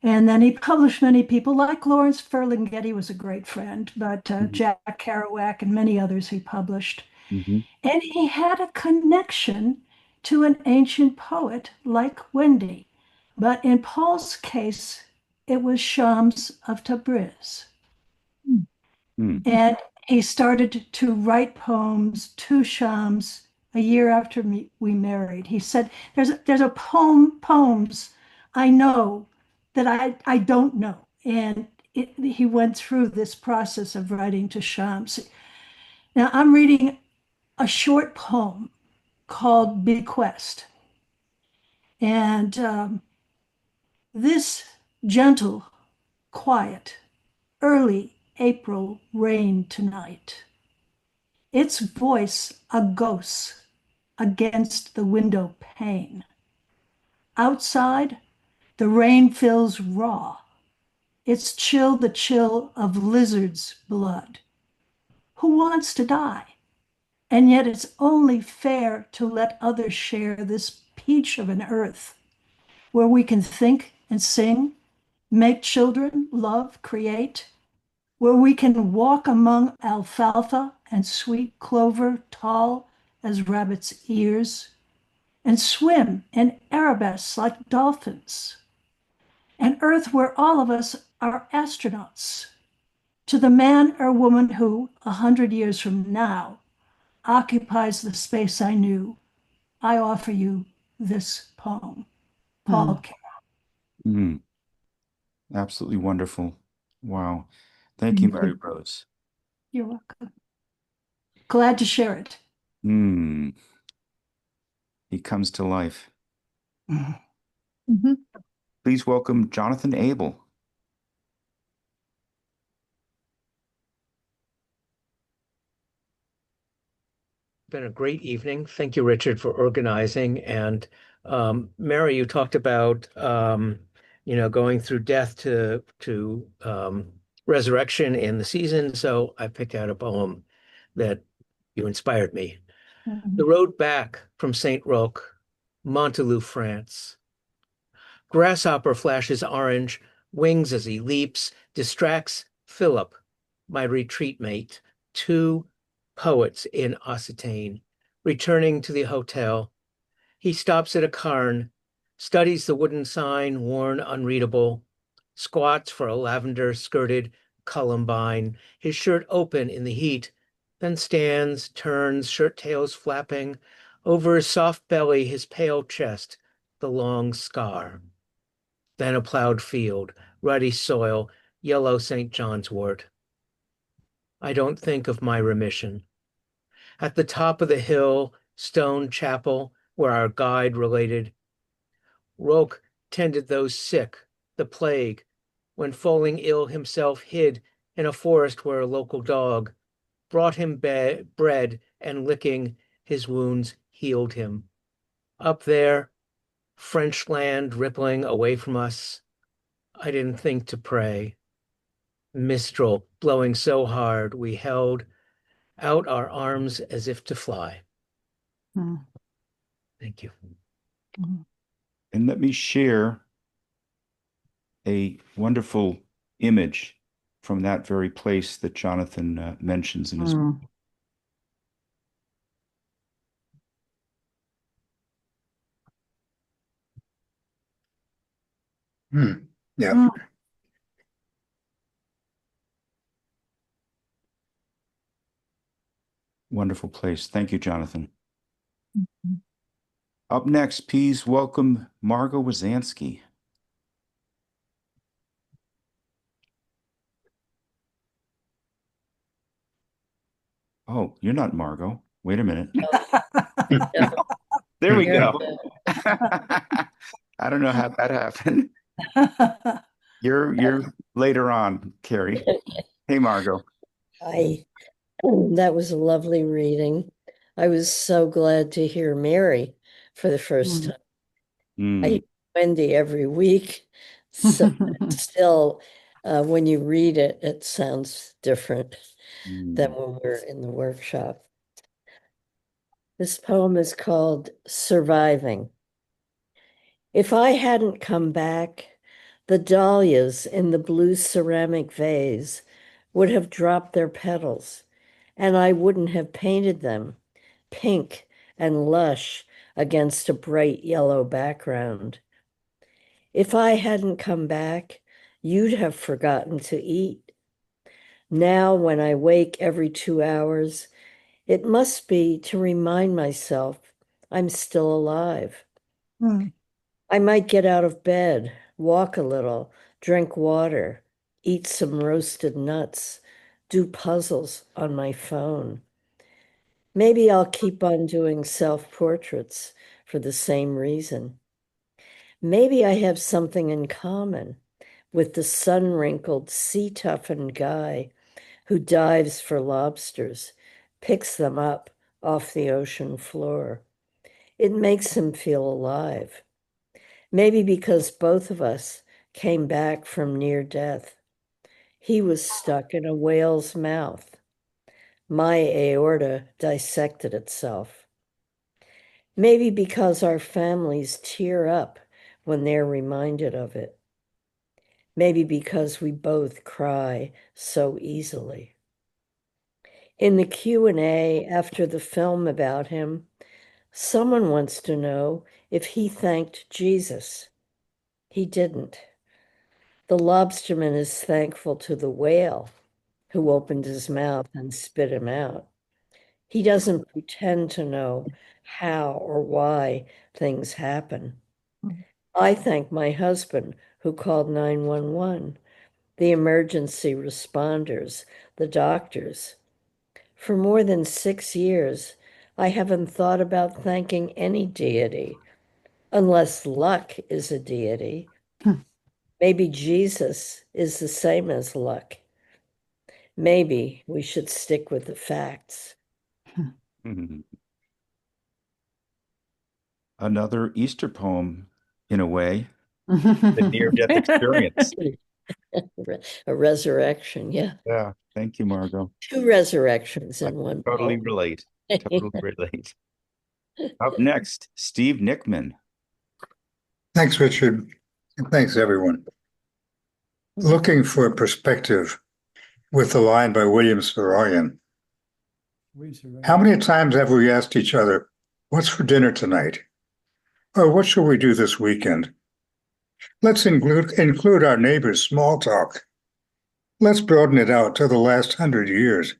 And then he published many people, like Lawrence Ferlinghetti was a great friend, but Mhm. Jack Kerouac and many others he published. Mhm. And he had a connection to an ancient poet like Wendy. But in Paul's case, it was Shams of Tabriz. Mm. And he started to write poems to Shams a year after we married. He said, there's a poems I know that I don't know. And he went through this process of writing to Shams. Now I'm reading a short poem called Bequest. And this gentle, quiet, early April rain tonight, its voice a ghost against the window pane. Outside, the rain feels raw. It's chill, the chill of lizard's blood. Who wants to die? And yet it's only fair to let others share this peach of an earth where we can think and sing, make children, love, create, where we can walk among alfalfa and sweet clover tall as rabbits' ears, and swim in arabesques like dolphins, an earth where all of us are astronauts. To the man or woman who, 100 years from now, occupies the space I knew, I offer you this poem. Paul Carroll. Mm. Absolutely wonderful. Wow. Thank you, Maryrose. You're welcome. Glad to share it. Mm. He comes to life. Mhm. Please welcome Jonathan Aibel. Been a great evening. Thank you, Richard, for organizing. And Mary, you talked about going through death to resurrection in the season. So I picked out a poem that you inspired me. The road back from Saint Roch, Montelou, France. Grasshopper flashes orange, wings as he leaps, distracts Philip, my retreat mate, two poets in Occitane. Returning to the hotel, he stops at a cairn, studies the wooden sign worn unreadable, squats for a lavender-skirted columbine, his shirt open in the heat, then stands, turns, shirt tails flapping, over his soft belly, his pale chest, the long scar. Then a plowed field, ruddy soil, yellow St. John's wort. I don't think of my remission. At the top of the hill, stone chapel, where our guide related, Roch tended those sick, the plague, when falling ill himself hid in a forest where a local dog brought him bread and licking his wounds healed him. Up there, French land rippling away from us, I didn't think to pray. Mistral blowing so hard, we held out our arms as if to fly. Thank you. And let me share a wonderful image from that very place that Jonathan mentions in his book. Yeah. Wonderful place. Thank you, Jonathan. Up next, please welcome Margot Wizansky. Oh, you're not Margot. Wait a minute. There we go. I don't know how that happened. You're later on, Kerry. Hey, Margot. Hi. That was a lovely reading. I was so glad to hear Mary for the first time. I hear Wendy every week. So still, when you read it, it sounds different than when we're in the workshop. This poem is called Surviving. If I hadn't come back, The dahlias in the blue ceramic vase would have dropped their petals, and I wouldn't have painted them pink and lush against a bright yellow background. If I hadn't come back, you'd have forgotten to eat. Now, when I wake every 2 hours, it must be to remind myself I'm still alive. I might get out of bed, walk a little, drink water, eat some roasted nuts, do puzzles on my phone. Maybe I'll keep on doing self-portraits for the same reason. Maybe I have something in common with the sun-wrinkled, sea-toughened guy who dives for lobsters, picks them up off the ocean floor. It makes him feel alive. Maybe because both of us came back from near death. He was stuck in a whale's mouth. My aorta dissected itself. Maybe because our families tear up when they're reminded of it. Maybe because we both cry so easily. In the Q&A after the film about him, someone wants to know if he thanked Jesus. He didn't. The lobsterman is thankful to the whale who opened his mouth and spit him out. He doesn't pretend to know how or why things happen. I thank my husband who called 911, the emergency responders, the doctors. For more than 6 years, I haven't thought about thanking any deity, unless luck is a deity. Maybe Jesus is the same as luck. Maybe we should stick with the facts. Another Easter poem, in a way, the near-death experience. A resurrection, yeah. Yeah, thank you, Margot. 2 resurrections in one Totally poem. relate. Totally relate. Up next, Steve Nickman. Thanks, Richard, and thanks, everyone. Looking for perspective with the line by William Soroyan. How many times have we asked each other, what's for dinner tonight? Or what shall we do this weekend? Let's include our neighbors' small talk. Let's broaden it out to the last 100 years.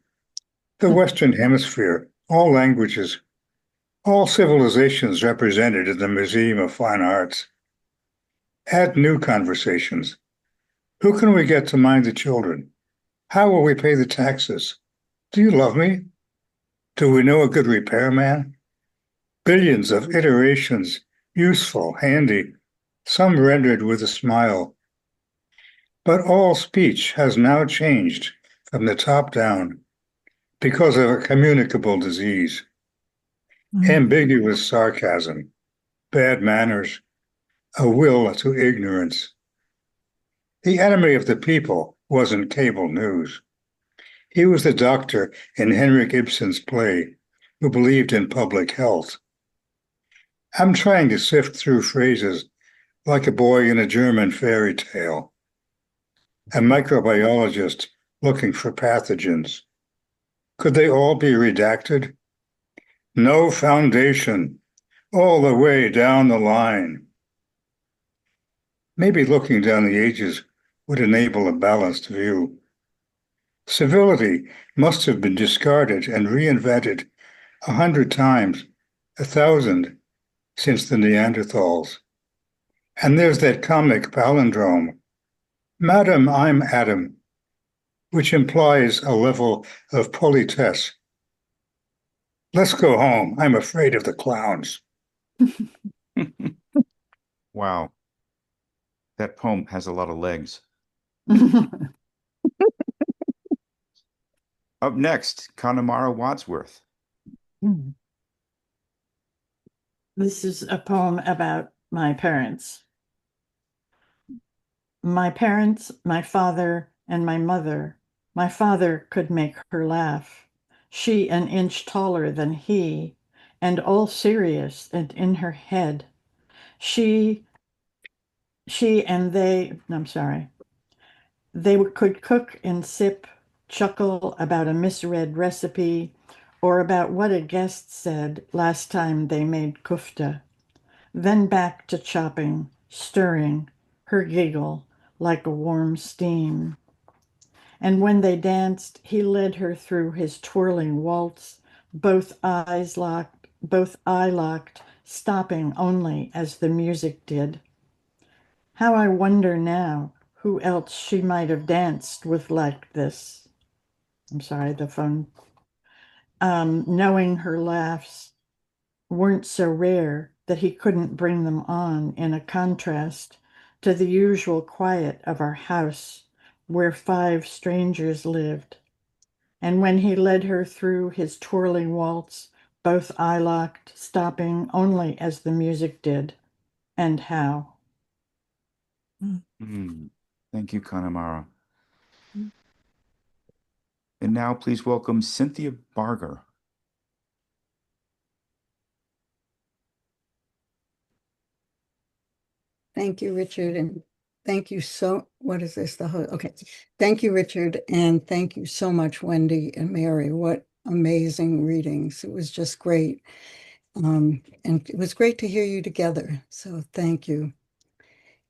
The Western Hemisphere, all languages, all civilizations represented in the Museum of Fine Arts. Add new conversations. Who can we get to mind the children? How will we pay the taxes? Do you love me? Do we know a good repairman? Billions of iterations, useful, handy, some rendered with a smile. But all speech has now changed from the top down because of a communicable disease. Ambiguous sarcasm, bad manners, a will to ignorance. The enemy of the people wasn't cable news. He was the doctor in Henrik Ibsen's play who believed in public health. I'm trying to sift through phrases like a boy in a German fairy tale, a microbiologist looking for pathogens. Could they all be redacted? No foundation, all the way down the line. Maybe looking down the ages would enable a balanced view. Civility must have been discarded and reinvented 100 times, 1,000, since the Neanderthals. And there's that comic palindrome, Madam, I'm Adam, which implies a level of politesse. Let's go home. I'm afraid of the clowns. Wow. That poem has a lot of legs. Up next, Connemara Wadsworth. This is a poem about my parents. My parents, my father, and my mother. My father could make her laugh. She an inch taller than he, and all serious and in her head. She she and they, I'm sorry, they could cook and sip, chuckle about a misread recipe, or about what a guest said last time they made kufta. Then back to chopping, stirring, her giggle like a warm steam. And when they danced, he led her through his twirling waltz, both eye locked, stopping only as the music did. How I wonder now who else she might have danced with like this. I'm sorry, the phone. Knowing her laughs weren't so rare that he couldn't bring them on in a contrast to the usual quiet of our house where 5 strangers lived. And when he led her through his twirling waltz, both eye locked, stopping only as the music did. And how? Thank you, Connemara. And now please welcome Cynthia Bargar. Thank you, Richard, and thank you what is this? Okay. Thank you, Richard, and thank you so much, Wendy and Mary. What amazing readings. It was just great. And it was great to hear you together. So thank you.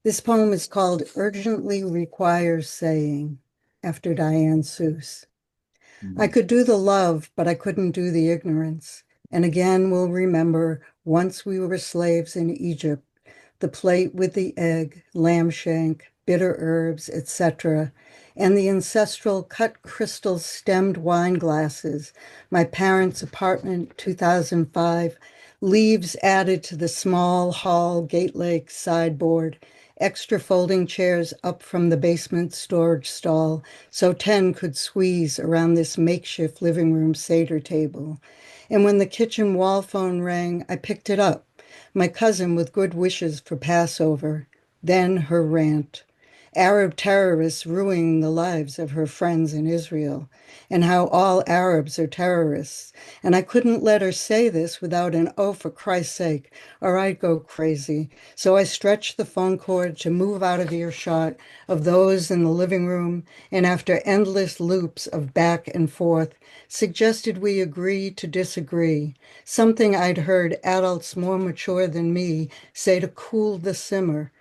This poem is called Urgently Requires Saying, after Diane Seuss. I could do the love, but I couldn't do the ignorance. And again, we'll remember once we were slaves in Egypt, the plate with the egg, lamb shank, bitter herbs, etc., and the ancestral cut crystal stemmed wine glasses, my parents' apartment, 2005, leaves added to the small hall Gate Lake sideboard, extra folding chairs up from the basement storage stall so 10 could squeeze around this makeshift living room Seder table. And when the kitchen wall phone rang, I picked it up. My cousin with good wishes for Passover. Then her rant. Arab terrorists ruining the lives of her friends in Israel, and how all Arabs are terrorists. And I couldn't let her say this without an "oh, for Christ's sake," or I'd go crazy. So I stretched the phone cord to move out of earshot of those in the living room, and after endless loops of back and forth, suggested we agree to disagree, something I'd heard adults more mature than me say to cool the simmer.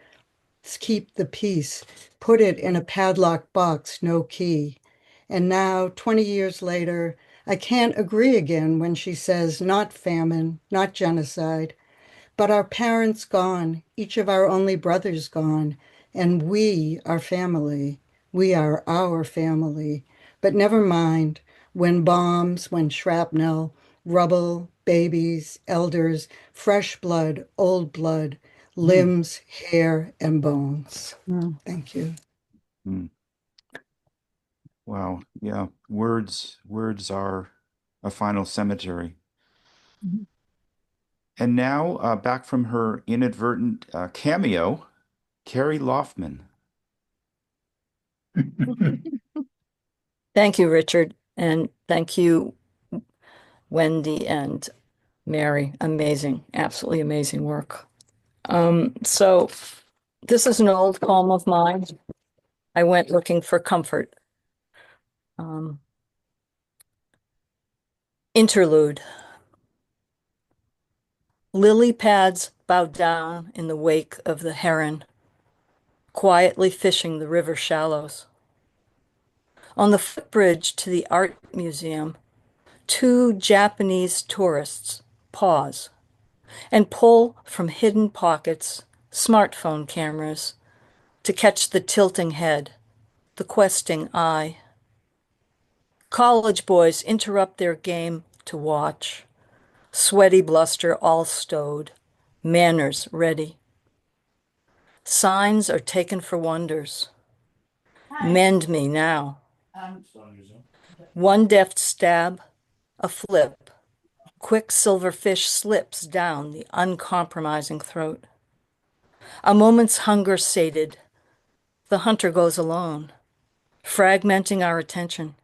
Keep the peace, put it in a padlocked box, no key. And now, 20 years later, I can't agree again when she says not famine, not genocide, but our parents gone, each of our only brothers gone, and we are family. We are our family. But never mind, when bombs, when shrapnel, rubble, babies, elders, fresh blood, old blood, limbs, hair, and bones. Thank you. Wow. Yeah. Words are a final cemetery. And now back from her inadvertent cameo, Kerry Loughman. Thank you, Richard. And thank you, Wendy and Mary. Amazing, absolutely amazing work. So this is an old poem of mine. I went looking for comfort. Interlude. Lily pads bowed down in the wake of the heron, quietly fishing the river shallows. On the footbridge to the art museum, 2 Japanese tourists pause and pull from hidden pockets smartphone cameras to catch the tilting head, the questing eye. College boys interrupt their game to watch, sweaty bluster all stowed, manners ready. Signs are taken for wonders. Mend me now. One deft stab, a flip. Quick silverfish slips down the uncompromising throat. A moment's hunger sated, the hunter goes alone, fragmenting our attention.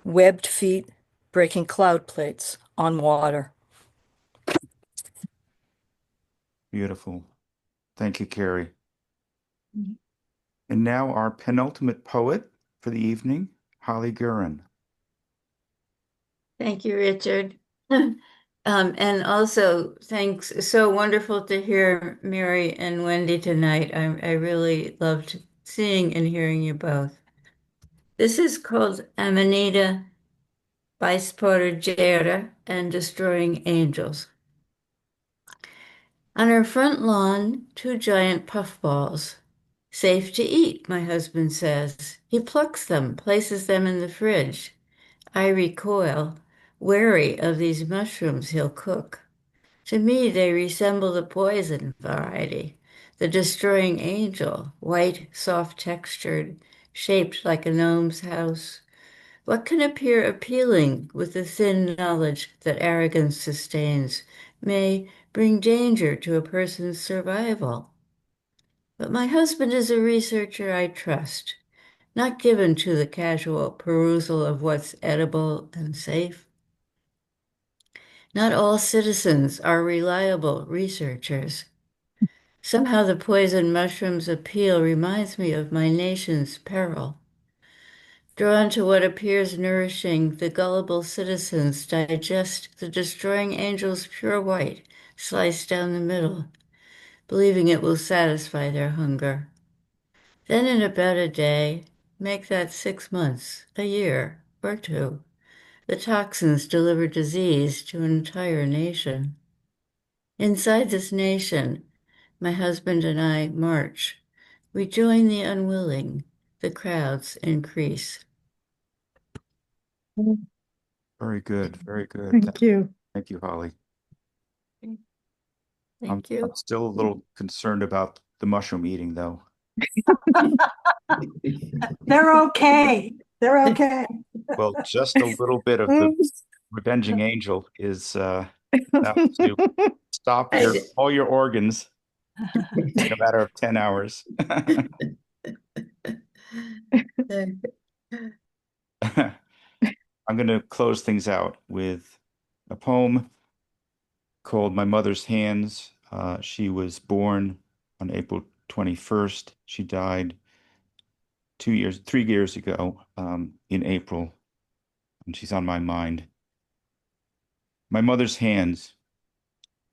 Webbed feet breaking cloud plates on water. Beautiful. Thank you, Kerry. And now our penultimate poet for the evening, Holly Guran. Thank you, Richard. And also, thanks. So wonderful to hear Mary and Wendy tonight. I really loved seeing and hearing you both. This is called Amanita by Sportagera and Destroying Angels. On our front lawn, two giant puffballs. Safe to eat, my husband says. He plucks them, places them in the fridge. I recoil, wary of these mushrooms he'll cook. To me, they resemble the poison variety, the destroying angel, white, soft-textured, shaped like a gnome's house. What can appear appealing with the thin knowledge that arrogance sustains may bring danger to a person's survival? But my husband is a researcher I trust, not given to the casual perusal of what's edible and safe. Not all citizens are reliable researchers. Somehow the poison mushroom's appeal reminds me of my nation's peril. Drawn to what appears nourishing, the gullible citizens digest the destroying angel's pure white, sliced down the middle, believing it will satisfy their hunger. Then in about a day, make that 6 months, a year, or two, the toxins deliver disease to an entire nation. Inside this nation, my husband and I march. We join the unwilling. The crowds increase. Very good. Very good. Thank you. Thank you, Holly. Thank you. I'm still a little concerned about the mushroom eating, though. They're okay. They're okay. Well, just a little bit of the revenging angel is enough to stop all your organs in a matter of 10 hours. I'm going to close things out with a poem called My Mother's Hands. She was born on April 21st. She died 3 years ago in April, and she's on my mind. My mother's hands.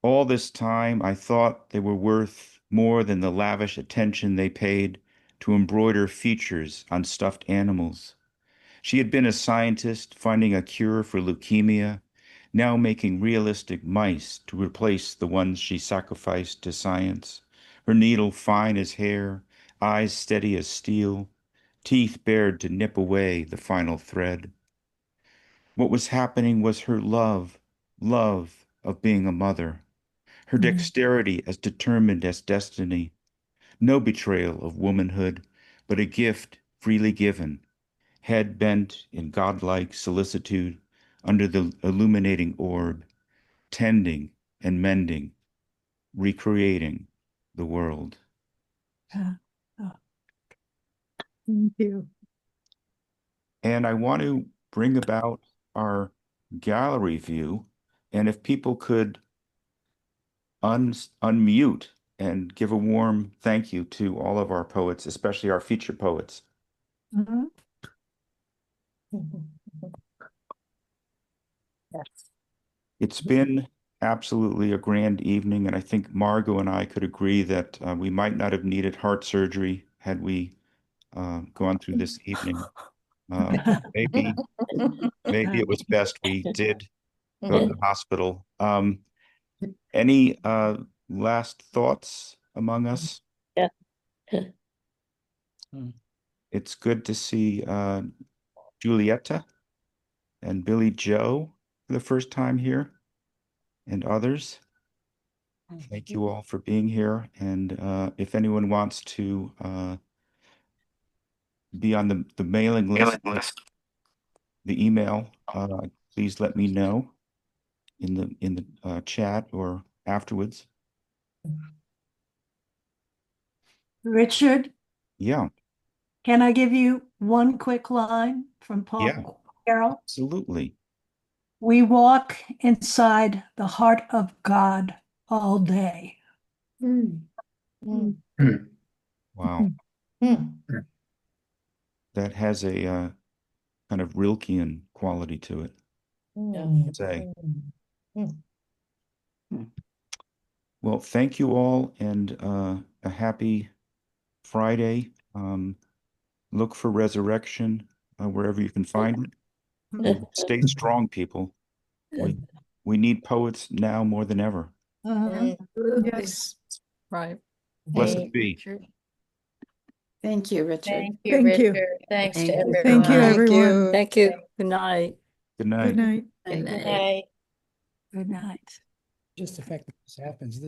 All this time, I thought they were worth more than the lavish attention they paid to embroider features on stuffed animals. She had been a scientist finding a cure for leukemia, now making realistic mice to replace the ones she sacrificed to science. Her needle fine as hair, eyes steady as steel, teeth bared to nip away the final thread. What was happening was her love of being a mother, her dexterity as determined as destiny, no betrayal of womanhood, but a gift freely given, head bent in godlike solicitude under the illuminating orb, tending and mending, recreating the world. Thank you. And I want to bring about our gallery view, and if people could unmute and give a warm thank you to all of our poets, especially our feature poets. Mm-hmm. Yes. It's been absolutely a grand evening, and I think Margot and I could agree that we might not have needed heart surgery had we gone through this evening. Maybe it was best we did go to the hospital. Any last thoughts among us? Yeah. It's good to see Julieta and Billy Joe for the first time here, and others. Thank you all for being here. And if anyone wants to be on the mailing list, the email, please let me know in the chat or afterwards. Richard, Yeah. can I give you one quick line from Carroll? Absolutely. We walk inside the heart of God all day. Wow. Hmm. That has a kind of Rilkean quality to it. I'd say. Well, thank you all, and a happy Friday. Look for Resurrection wherever you can find it. And stay strong, people. We need poets now more than ever. Yes, right. Blessed be. Thank you, Richard. Thank you, Thank you. Richard. Thanks to Thank you. everyone. Thank you, Thank everyone. you. Thank you. Good night. Good night. Good night. Good Good night. night. Good night. Just the fact that this happens.